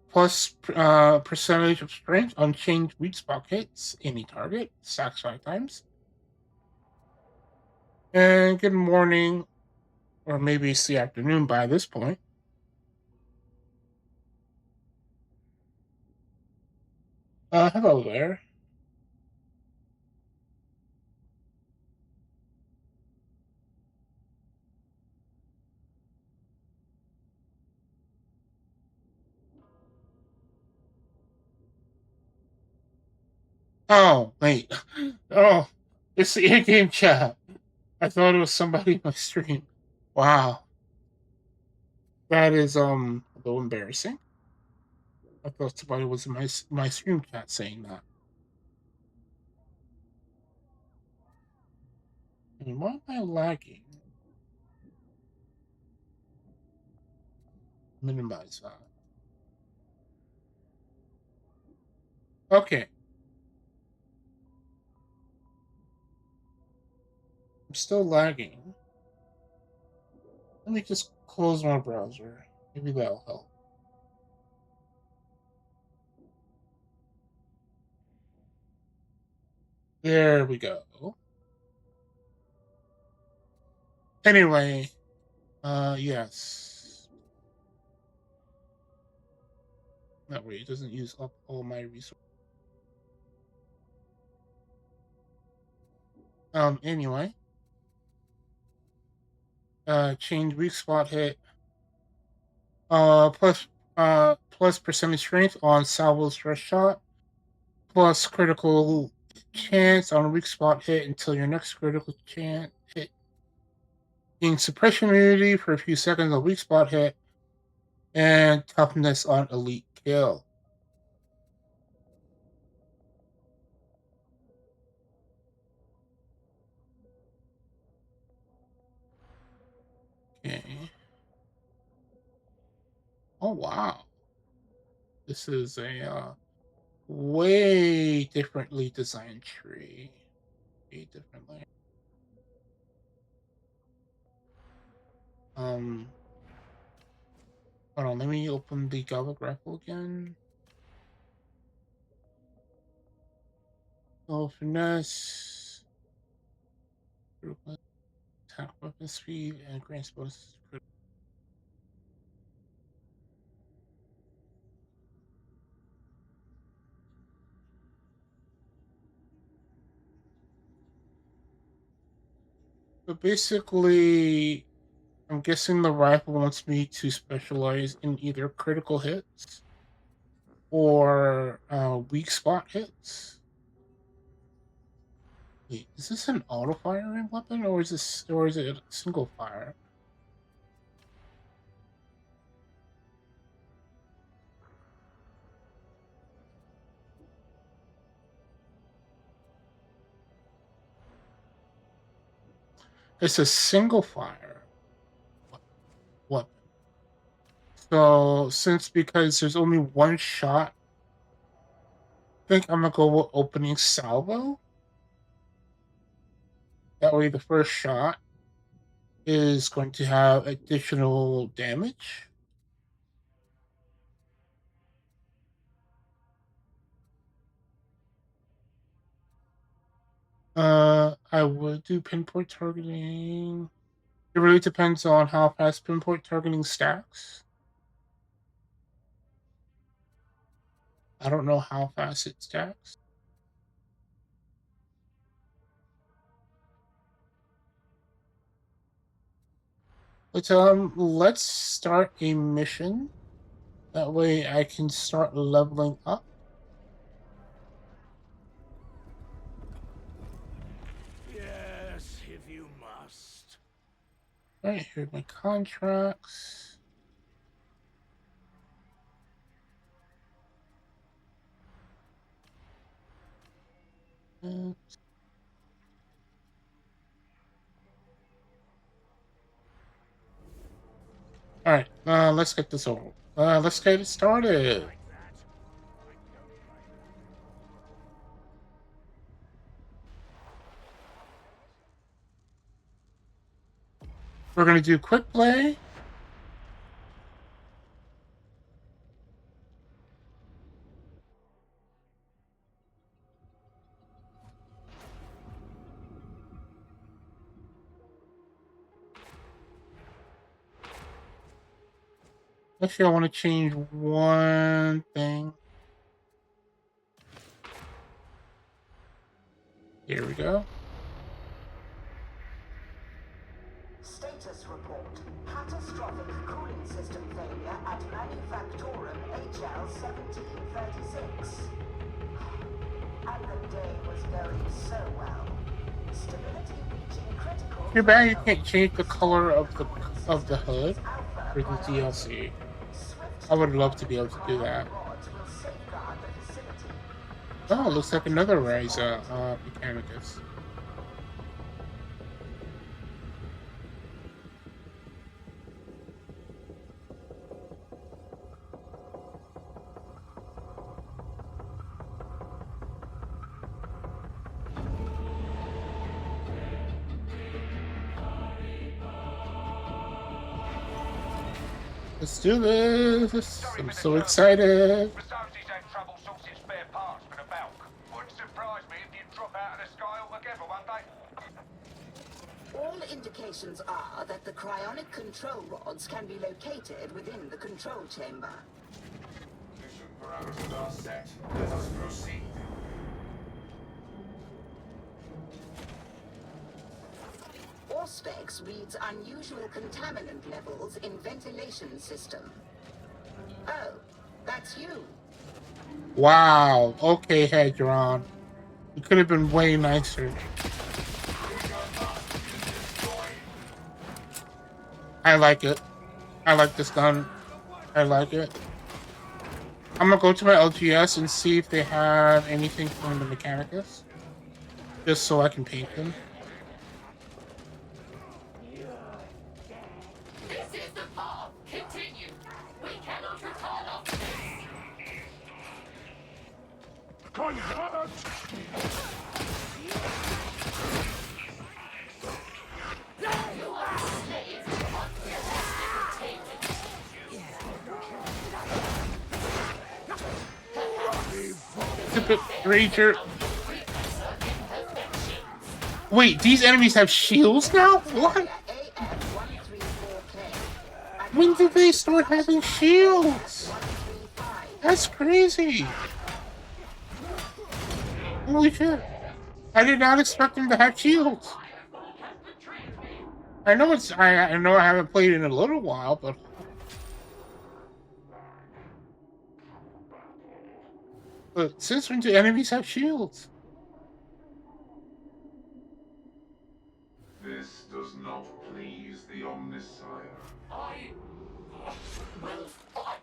plus percentage of strength on changed weak spot hits, any target, stacks 5 times. And good morning, or maybe it's the afternoon by this point. Hello there. Oh, wait. Oh, it's the in-game chat. I thought it was somebody in my stream. Wow. That is, a little embarrassing. I thought somebody was in my stream chat saying that. And why am I lagging? Minimize that. Okay. I'm still lagging. Let me just close my browser. Maybe that'll help. There we go. Anyway, yes. That way it doesn't use up all my resources. Anyway. Change weak spot hit. Plus percentage strength on salvo stress shot. Plus critical chance on a weak spot hit until your next critical chance hit. Gain suppression immunity for a few seconds on weak spot hit. And toughness on elite kill. Okay. Oh wow. This is a way differently designed tree. Way differently. Hold on, let me open the Gobble Grapple again. Oh, finesse. Attack weapon speed and grants bonus. But basically, I'm guessing the rifle wants me to specialize in either critical hits or weak spot hits. Wait, is this an auto firing weapon or is it a single fire? It's a single fire weapon. So because there's only one shot, I think I'm gonna go with opening salvo. That way the first shot is going to have additional damage. I would do pinpoint targeting. It really depends on how fast pinpoint targeting stacks. I don't know how fast it stacks. But let's start a mission. That way I can start leveling up. Yes, if you Alright, here's my contracts. Alright, let's get this over. Let's get it started. We're gonna do quick play. Actually, I want to change one thing. Here we go. Status report. Catastrophic cooling system failure at Manufactorum HL1736. And the day was going so well. Stability reaching critical. Too bad you can't change the color of the hood for the DLC. I would love to be able to do that. Oh, it looks like another Rise Mechanicus. Let's do this! I'm so excited! Facilities had trouble sourcing spare parts for the bulk. Wouldn't surprise me if you drop out of the sky altogether one day. All indications are that the cryonic control rods can be located within the control chamber. Mission parameters are set. Let us proceed. Auspex reads unusual contaminant levels in ventilation system. Oh, that's you. Wow, okay, Hadron. You could have been way nicer. I like it. I like this gun. I like it. I'm gonna go to my LGS and see if they have anything from the Mechanicus. Just so I can paint them. This is the path. Continue. We cannot return after this. Convert! You are slaves to unrealistic Stupid Ranger. Wait, these enemies have shields now? What? When did they start having shields? That's crazy. Holy shit. I did not expect them to have shields. I know I know I haven't played in a little while, but since when do enemies have shields? This does not please the Omnissiah. I will fight.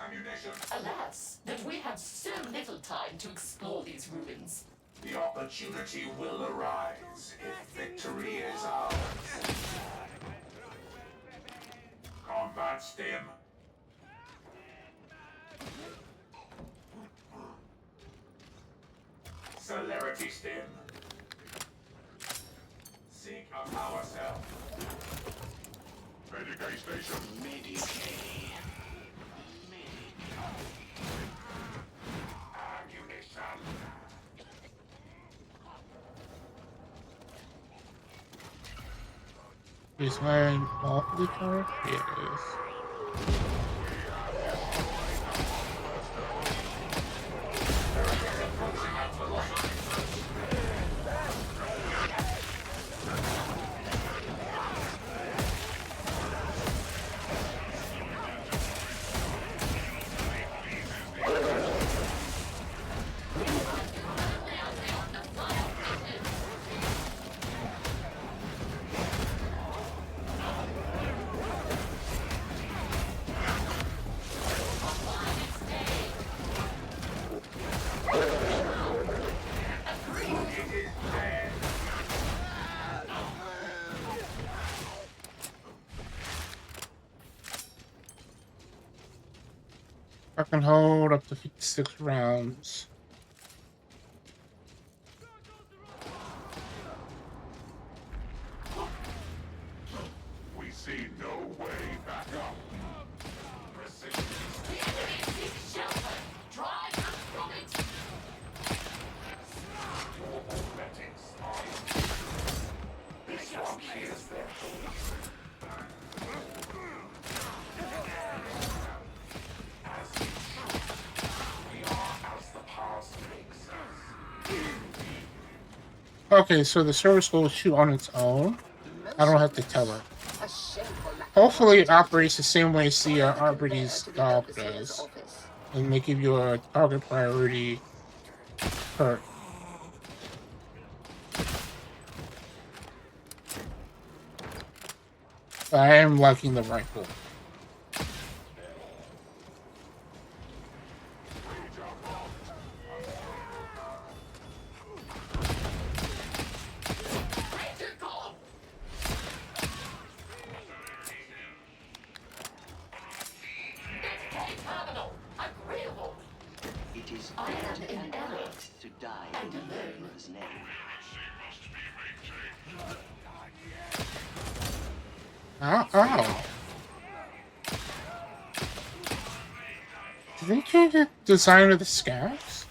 Ammunition. Alas, that we have so little time to explore these ruins. The opportunity will arise if victory is ours. Combat stim. Celerity stim. Seek a power cell. Medicae station. Medicae. Ammunition. Is my off the charge? Yes. I can hold up to 56 rounds. We see no way back up. Okay, so the service will shoot on its own. I don't have to tell it. Hopefully it operates the same way the Arbites dog does. And they give you a target priority perk. But I am liking the rifle. Ow. Did they change the design of the scabs?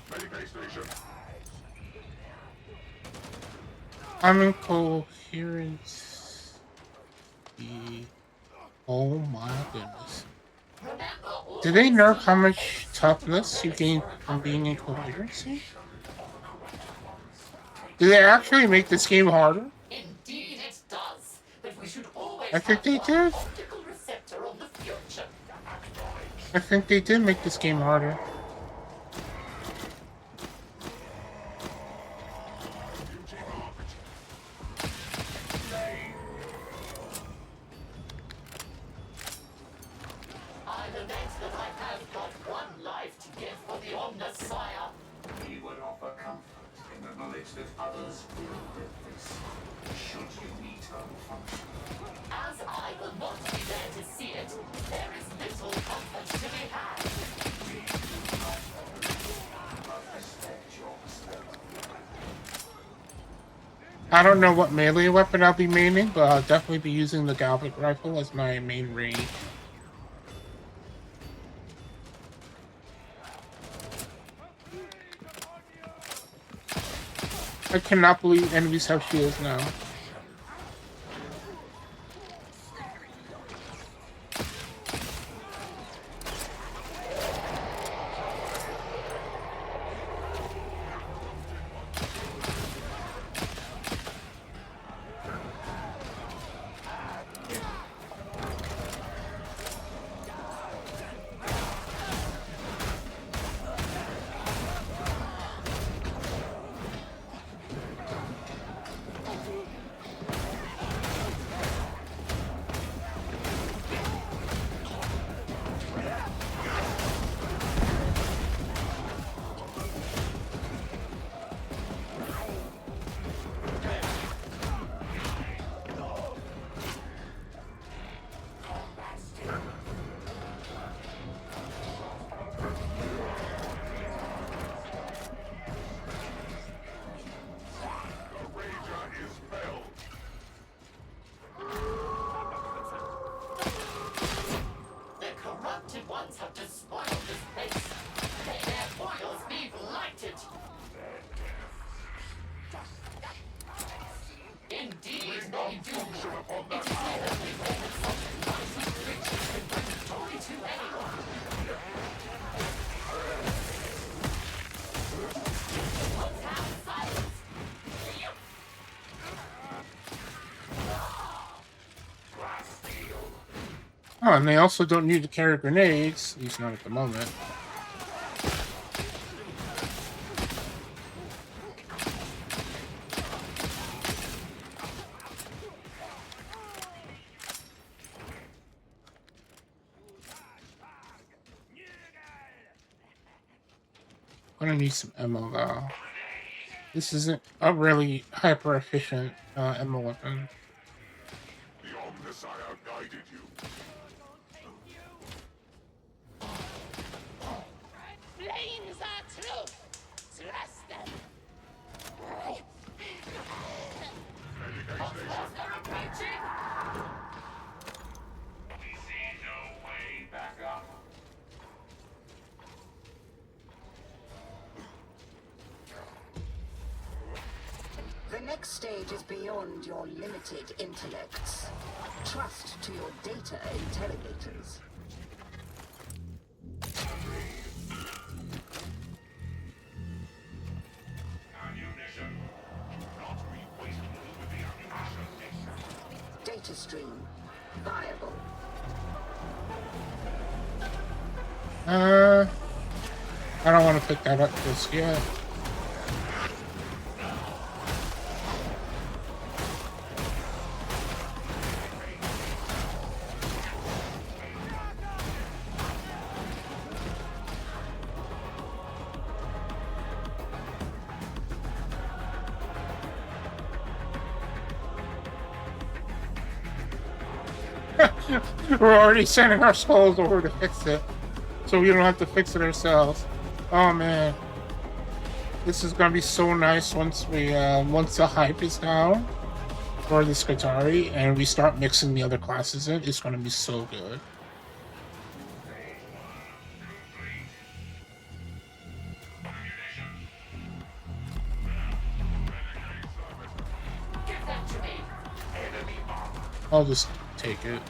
I'm incoherence. Oh my goodness. Did they nerf how much toughness you gain from being incoherency? Did they actually make this game harder? Indeed it does, but we should always I think they did. optical receptor of the future. I think they did make this game harder. I lament that I have got one life to give for the Omnissiah. We would offer comfort in the knowledge that others will witness, should you meet our function. As I will not be there to see it, there is little comfort to be had. I don't know what melee weapon I'll be maining, but I'll definitely be using the Galvic rifle as my main range. I cannot believe enemies have shields now. Oh, and they also don't need to carry grenades, at least not at the moment. Gonna need some ammo though. This isn't a really hyper efficient ammo weapon. The Omnissiah guided you. Chains are truth. Trust them. They're approaching! We see no way back up. The next stage is beyond your limited intellects. Trust to your data interrogators. Ammunition. Not be wasteful with the ammunition. Data stream viable. I don't want to pick that up just yet. We're already sending our skulls over to fix it, so we don't have to fix it ourselves. Oh man, this is gonna be so nice once once the hype is down for the Skitarii and we start mixing the other classes in. It's gonna be so good. Give that to me. Enemy armor. I'll just take it.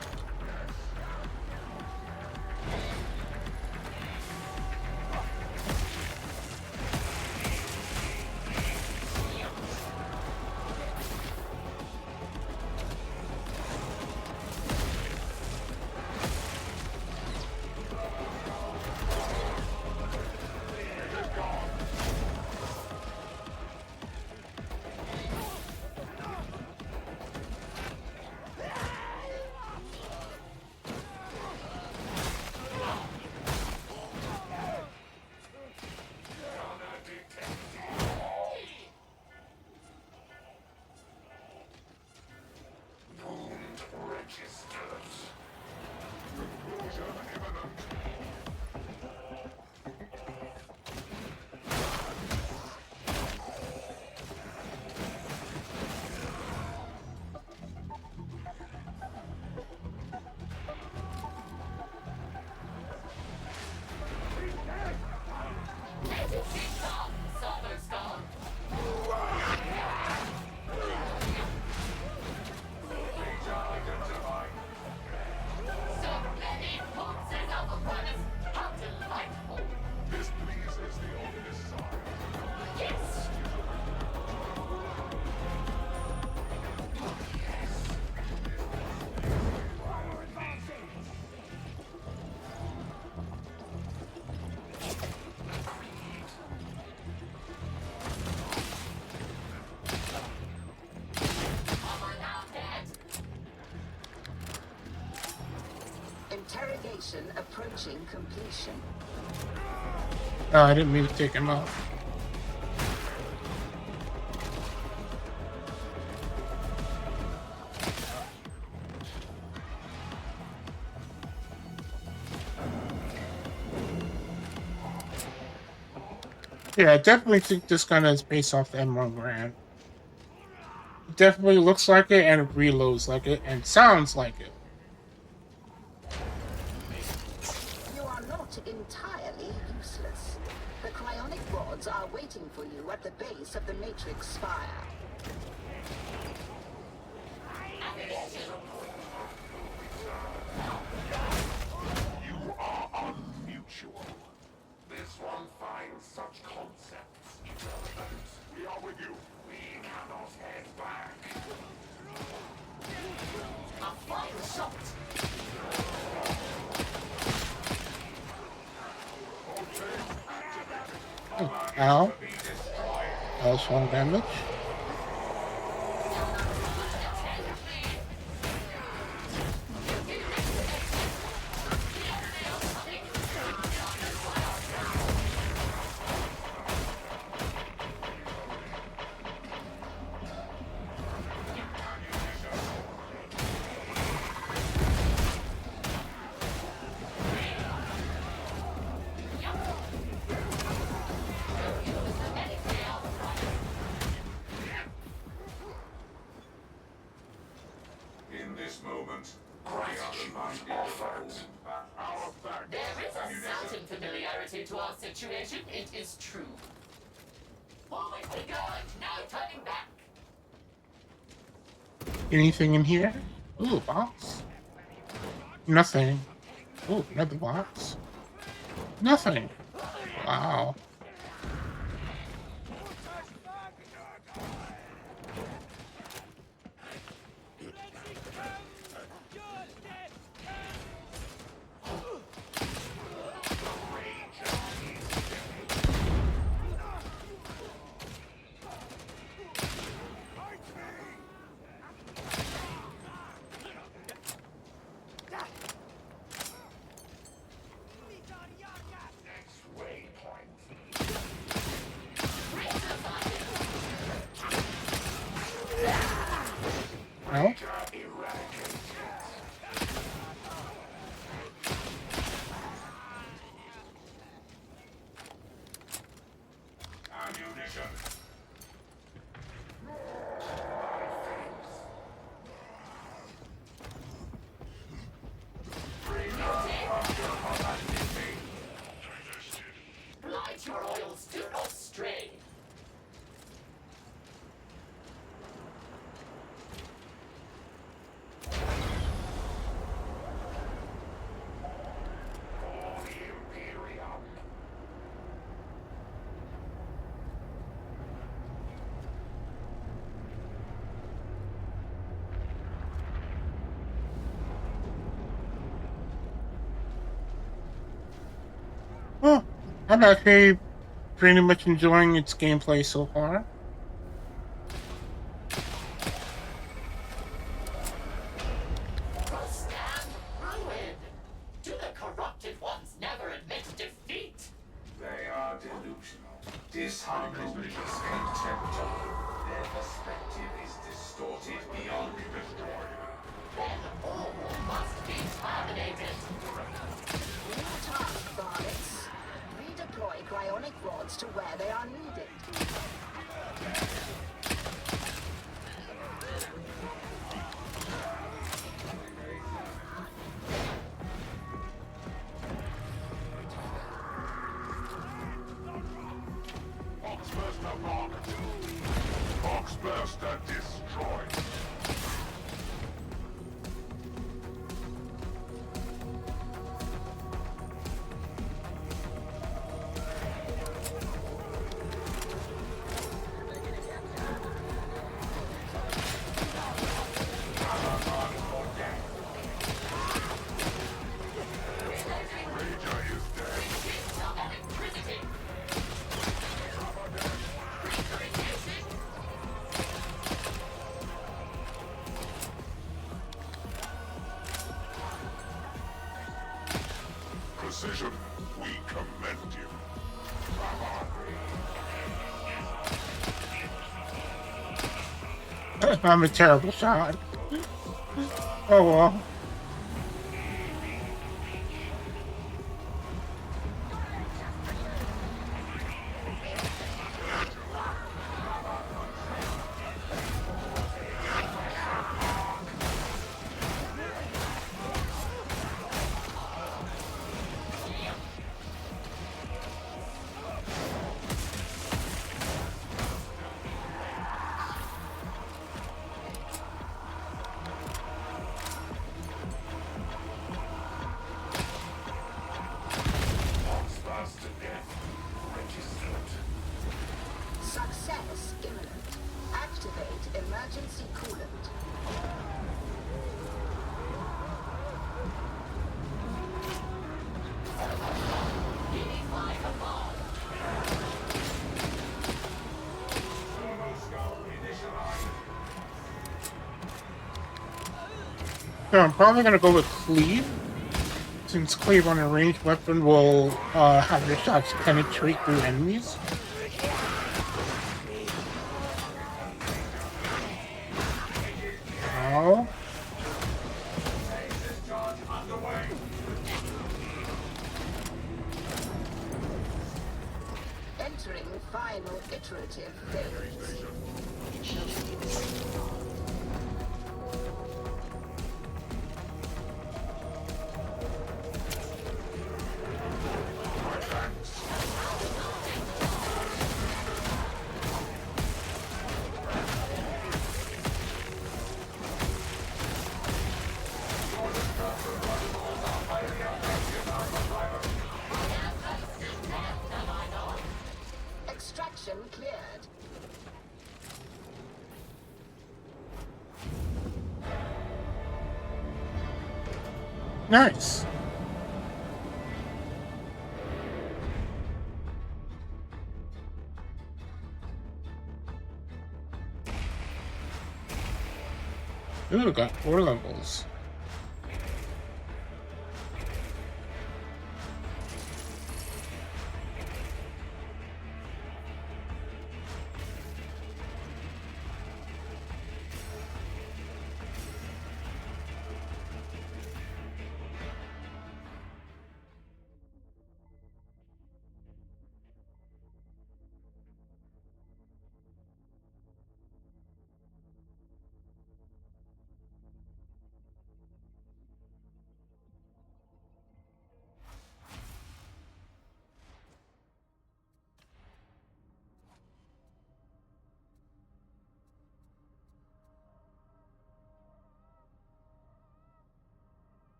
Interrogation approaching completion. Oh, I didn't mean to take him out. Yeah, I definitely think this gun is based off the M1 Grand. It definitely looks like it, and it reloads like it, and sounds like it. You are not entirely useless. The cryonic rods are waiting for you at the base of the Matrix Spire. You are unmutual. This one finds such concepts irrelevant. We are with you. We cannot head back. A fire shot. Ow. That was 1 damage. from this moment. There is a certain familiarity to our situation, it is true. Forward we go, no turning back. Anything in here? Ooh, box. Nothing. Ooh, another box. Nothing. Wow. No? Light your oils, do not stray. Oh, I'm actually pretty much enjoying its gameplay so far. Stand ruin. Do the corrupted ones never admit defeat? They are delusional, disharmonious, and temporal. Their perspective is distorted beyond destroy. Then all must be terminated. New task, varlets. Redeploy cryonic rods to where they are needed. Boxburster rock. Boxburster destroyed. Precision, we commend you. I'm a terrible shot. Oh well. Success imminent. Activate emergency coolant. So I'm probably gonna go with Cleave, since Cleave on a ranged weapon will have your shots penetrate through enemies. Oh. Entering final iterative phase. Nice. Ooh, got 4 levels.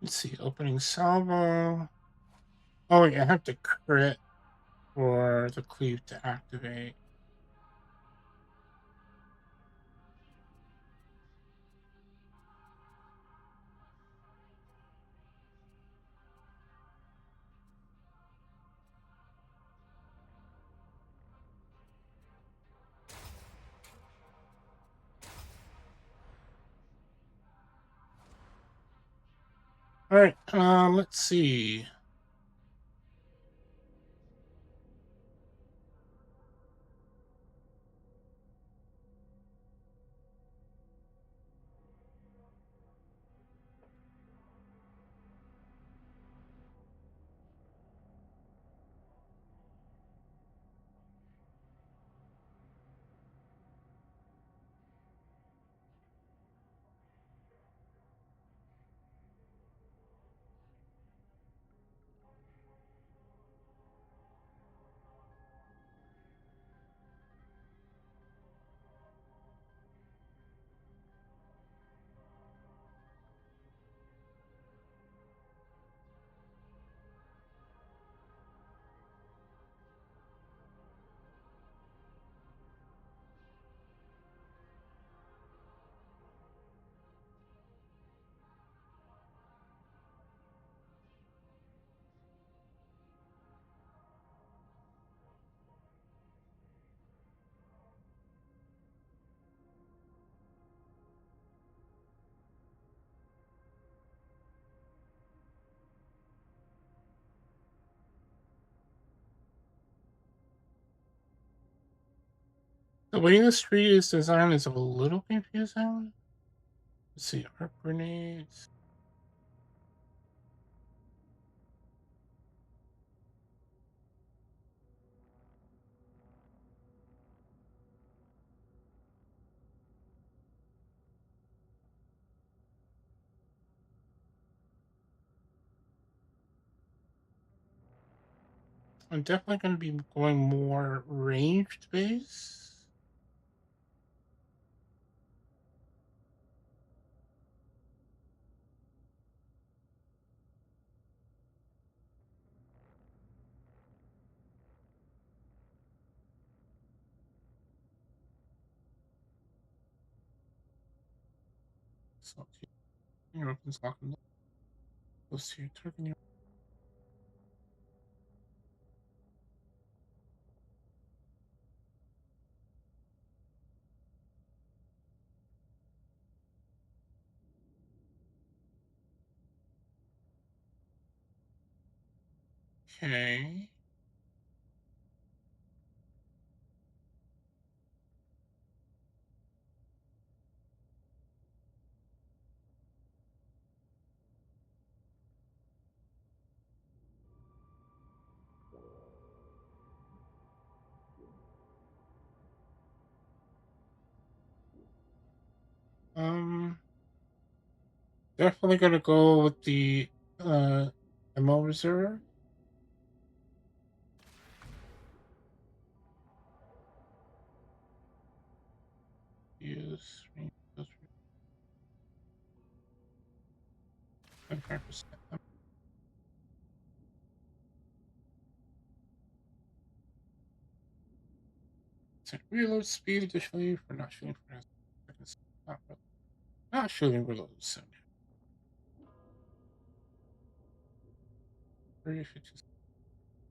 Let's see, opening salvo. Oh wait, I have to crit for the cleave to activate. Alright, let's see. The way this tree is designed is a little confusing. Let's see, arc grenades. I'm definitely going to be going more ranged base. So, your weapons lock and close to your target. Okay. Definitely gonna go with the ammo reserve. Use 25%. Reload speed additionally for not shooting for seconds. Not shooting reload soon.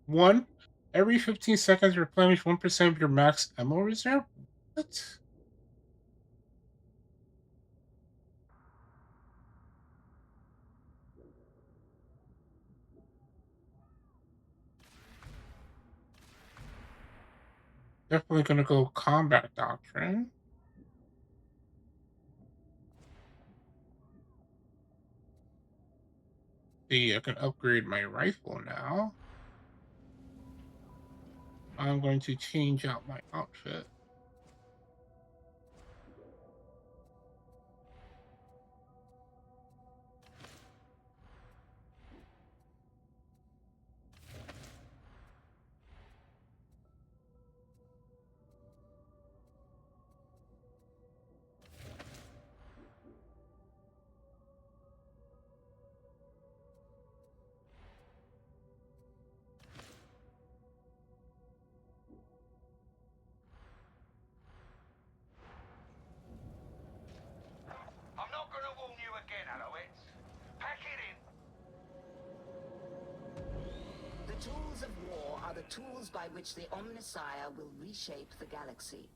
1. Every 15 seconds, replenish 1% of your max ammo reserve? What? Definitely gonna go combat doctrine. See, I can upgrade my rifle now. I'm going to change out my outfit. I'm not gonna warn you again, Alouettes. Pack it in. The tools of war are the tools by which the Omnissiah will reshape the galaxy.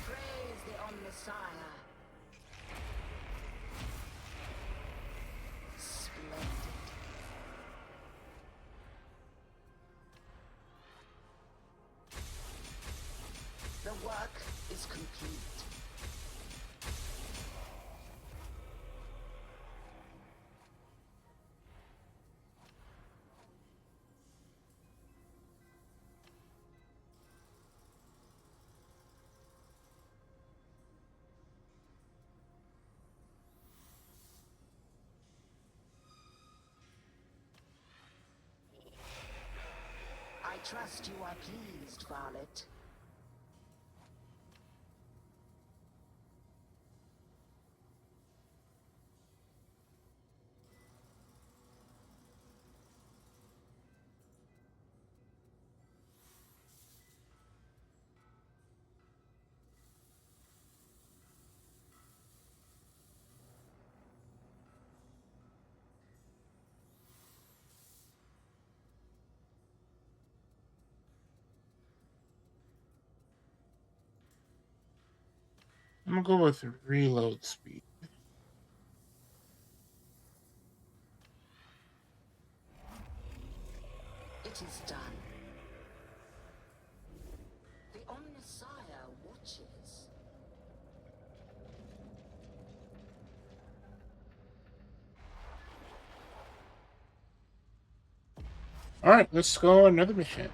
Praise the Omnissiah. Splendid. The work is complete. I trust you are pleased, Varlet. I'm gonna go with reload speed. It is done. The Omnissiah watches. Alright, let's go another mission.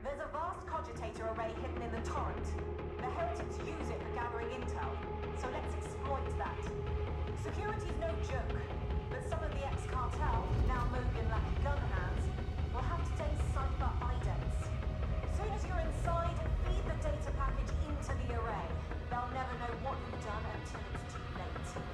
There's a vast cogitator array hidden in the torrent. The heretics use it for gathering intel, so let's exploit that. Security's no joke, but some of the ex-cartel, now moving like gun hands, will have today's cipher idents. Soon as you're inside, feed the data package into the array. They'll never know what you've done until it's too late.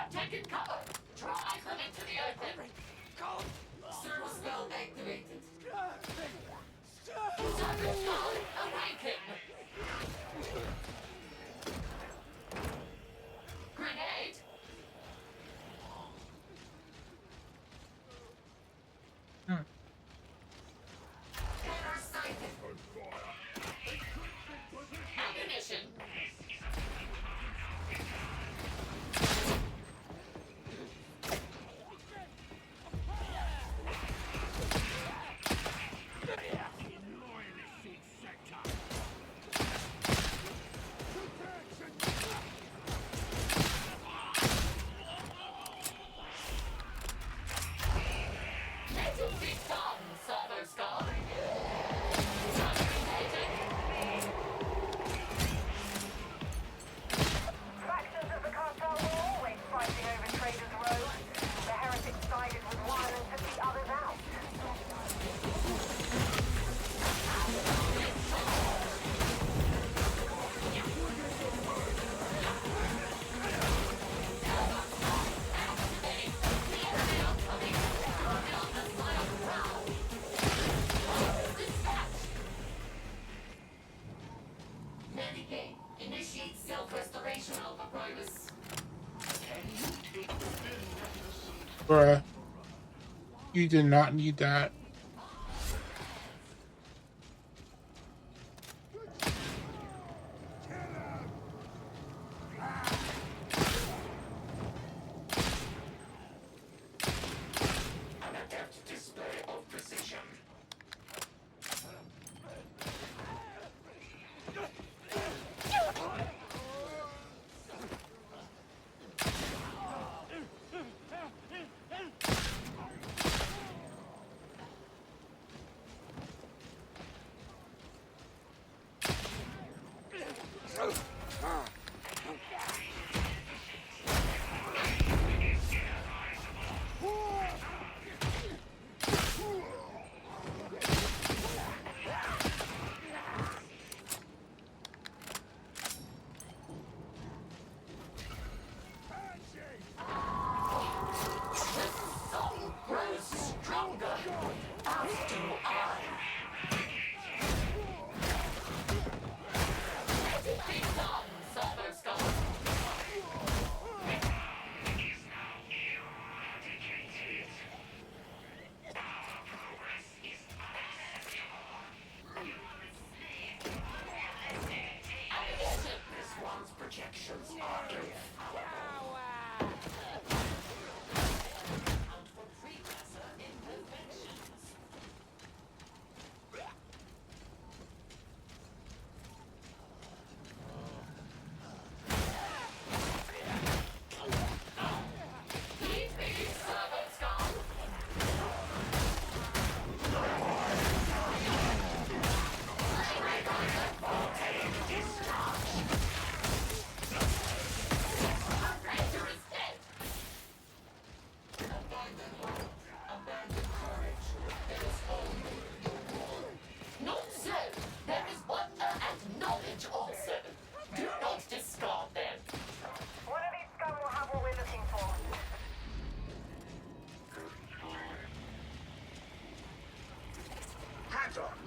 have taken cover. Drive them into the open. Servo spell activated. Servo spell awaken. Grenade. Cannon sighted. Ammunition. Factions of the cartel were always fighting over Trader's Row. The heretics sided with one and took the others out. Navigate. Initiate self-restoration, Alpha Primus. Bruh. You did not need that. An adept display of precision.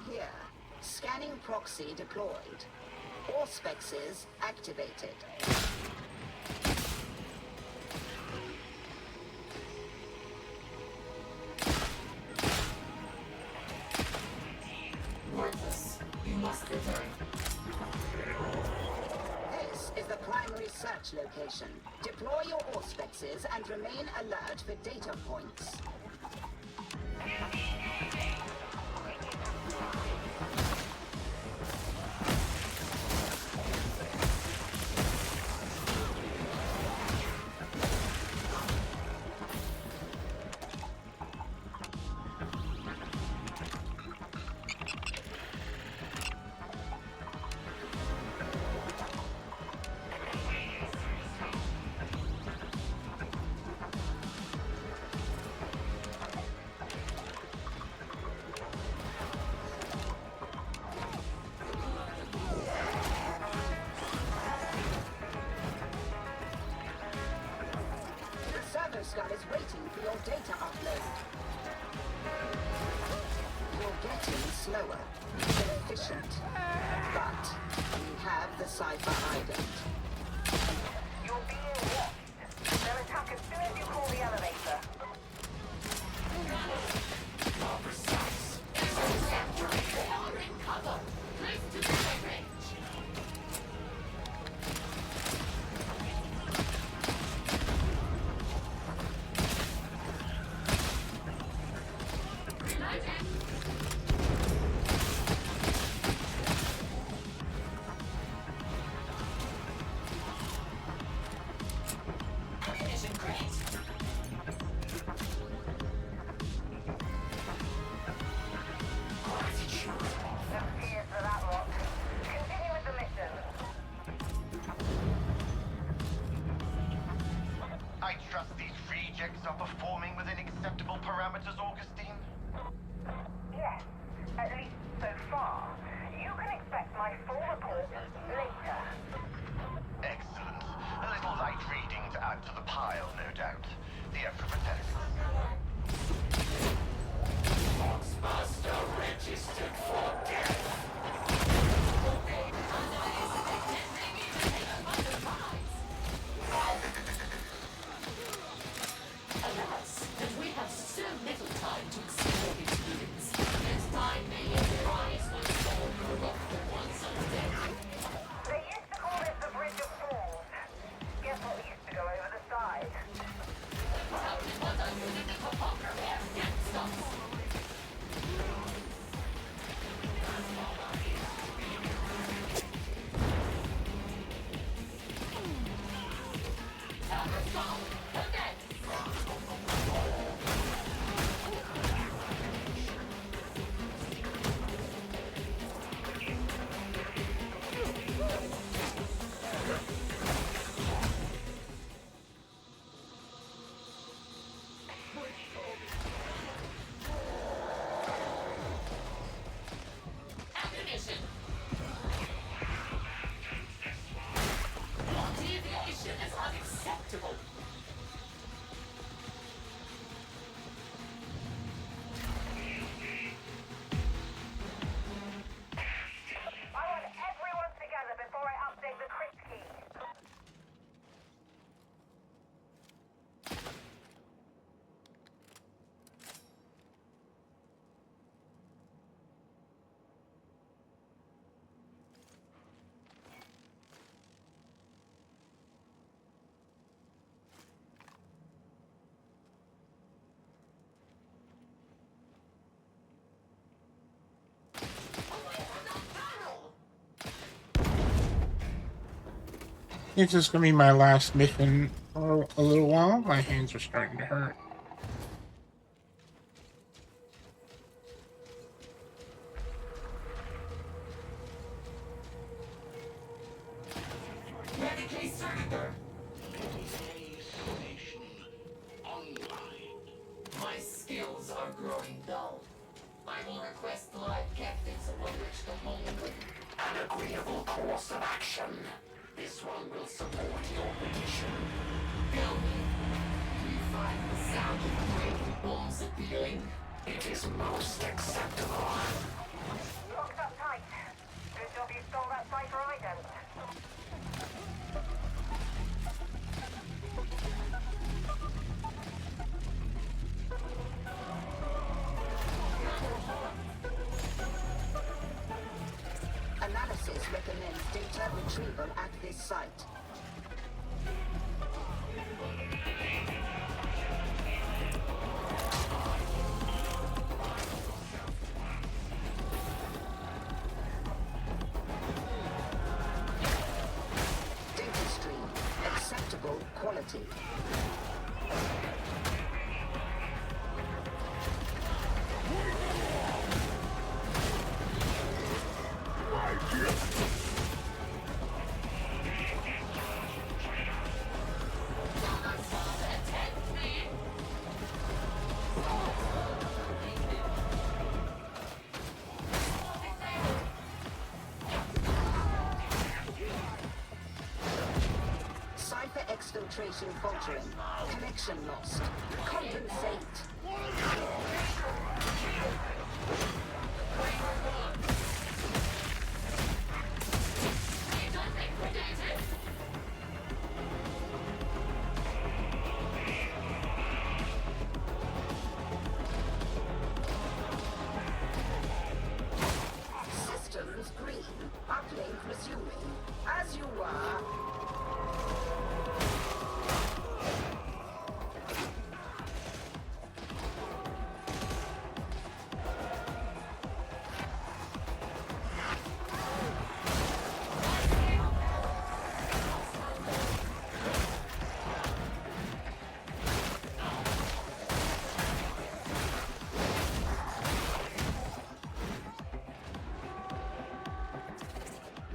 Here. Scanning proxy deployed. Auspexes activated. Worthless. You must return. This is the primary search location. Deploy your auspexes and remain alert for data points. Hyperskull is waiting for your data upload. You're getting slower, inefficient, but we have the Cypher ident. You're being watched. They'll attack as soon as you call the elevator. Are performing within acceptable parameters, Augustine? Yes, at least so far. You can expect my full report later. Excellent. A little light reading to add to the pile, no doubt. The Emperor protects. Boxbuster registered for death. Alas, and we have so little time to explore these ruins. Next time may rise will fall corrupted once undead. They used to call it the Bridge of Fools. Guess what used to go over the side? This is going to be my last mission for a little while. My hands are starting to hurt. My skills are growing dull. I will request live captains upon which to hold an agreeable course of action. This one will support your petition. Tell me, do you find the sound of breaking bombs appealing? It is most acceptable. Locked up tight. Good job you stole that cipher ident. Analysis recommends data retrieval at this site. Data stream. Acceptable quality. Cypher Exfiltration faltering. Connection lost. Compensate. Systems green. Uplink resuming. As you were.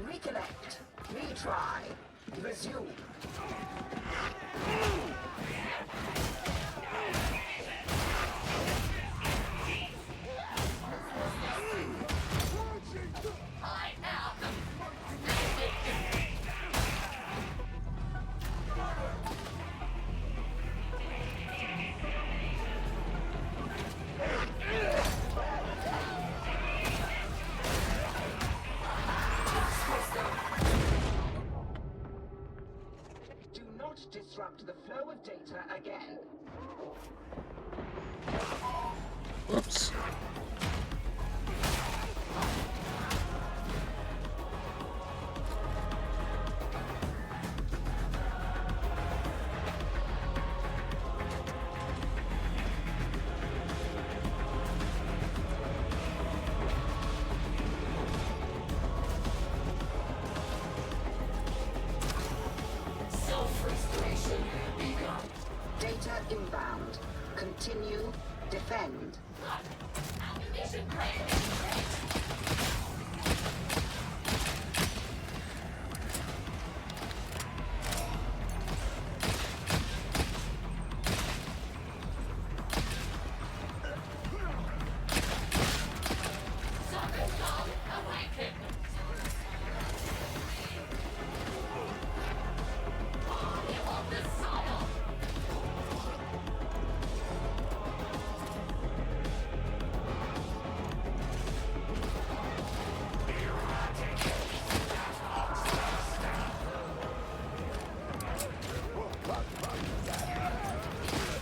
Reconnect. Retry. Resume. Do not disrupt the flow of data again. Whoops. Self-restoration begun. Data inbound. Continue. Defend. Ammunition crate.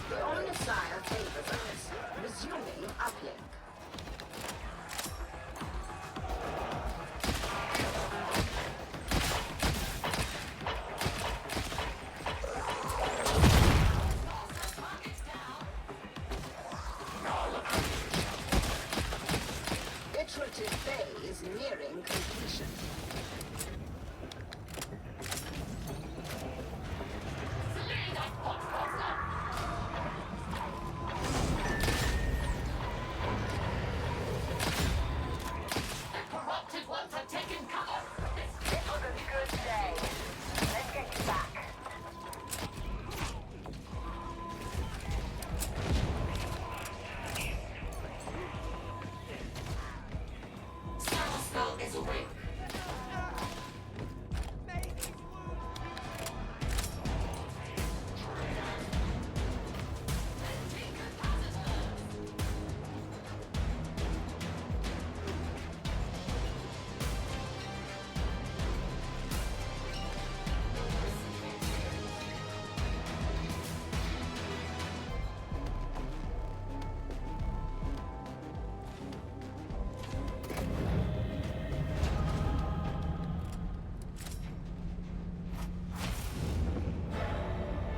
The Omnissiah favors us. Resuming uplink. Iterative phase nearing completion. Corrupted ones have taken cover. This was a good day. Let's get you back. Spell is awake.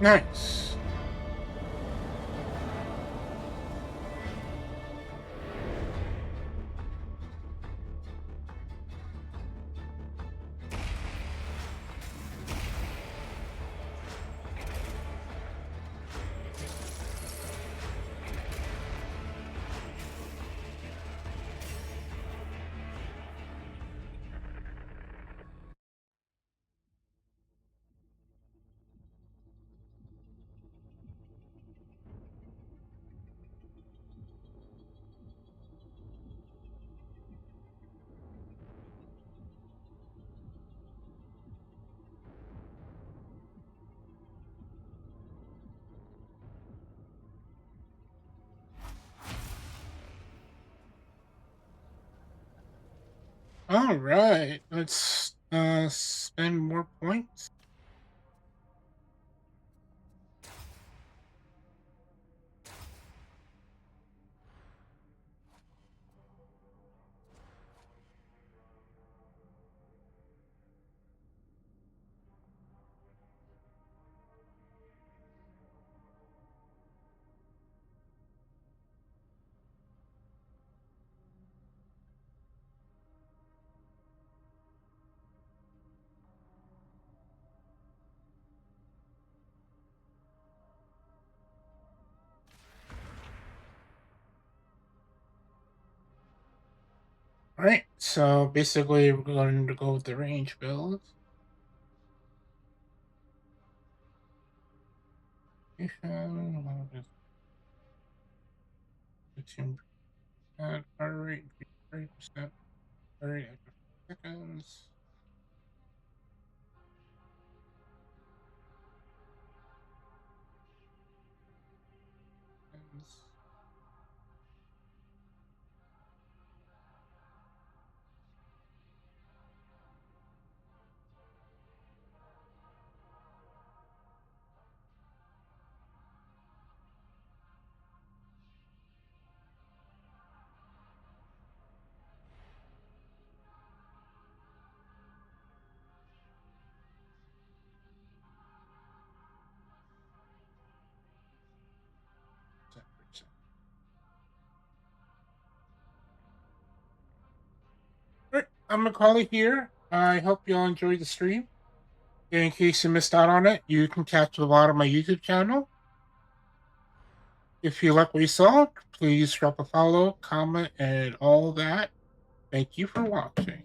Nice. All right, let's spend more points. All right, so basically we're going to go with the range build. Heart rate 30%. Heart rate after seconds. Alright, I'm gonna call it here. I hope you all enjoyed the stream. In case you missed out on it, you can catch a lot on my YouTube channel. If you like what you saw, please drop a follow, comment, and all that. Thank you for watching.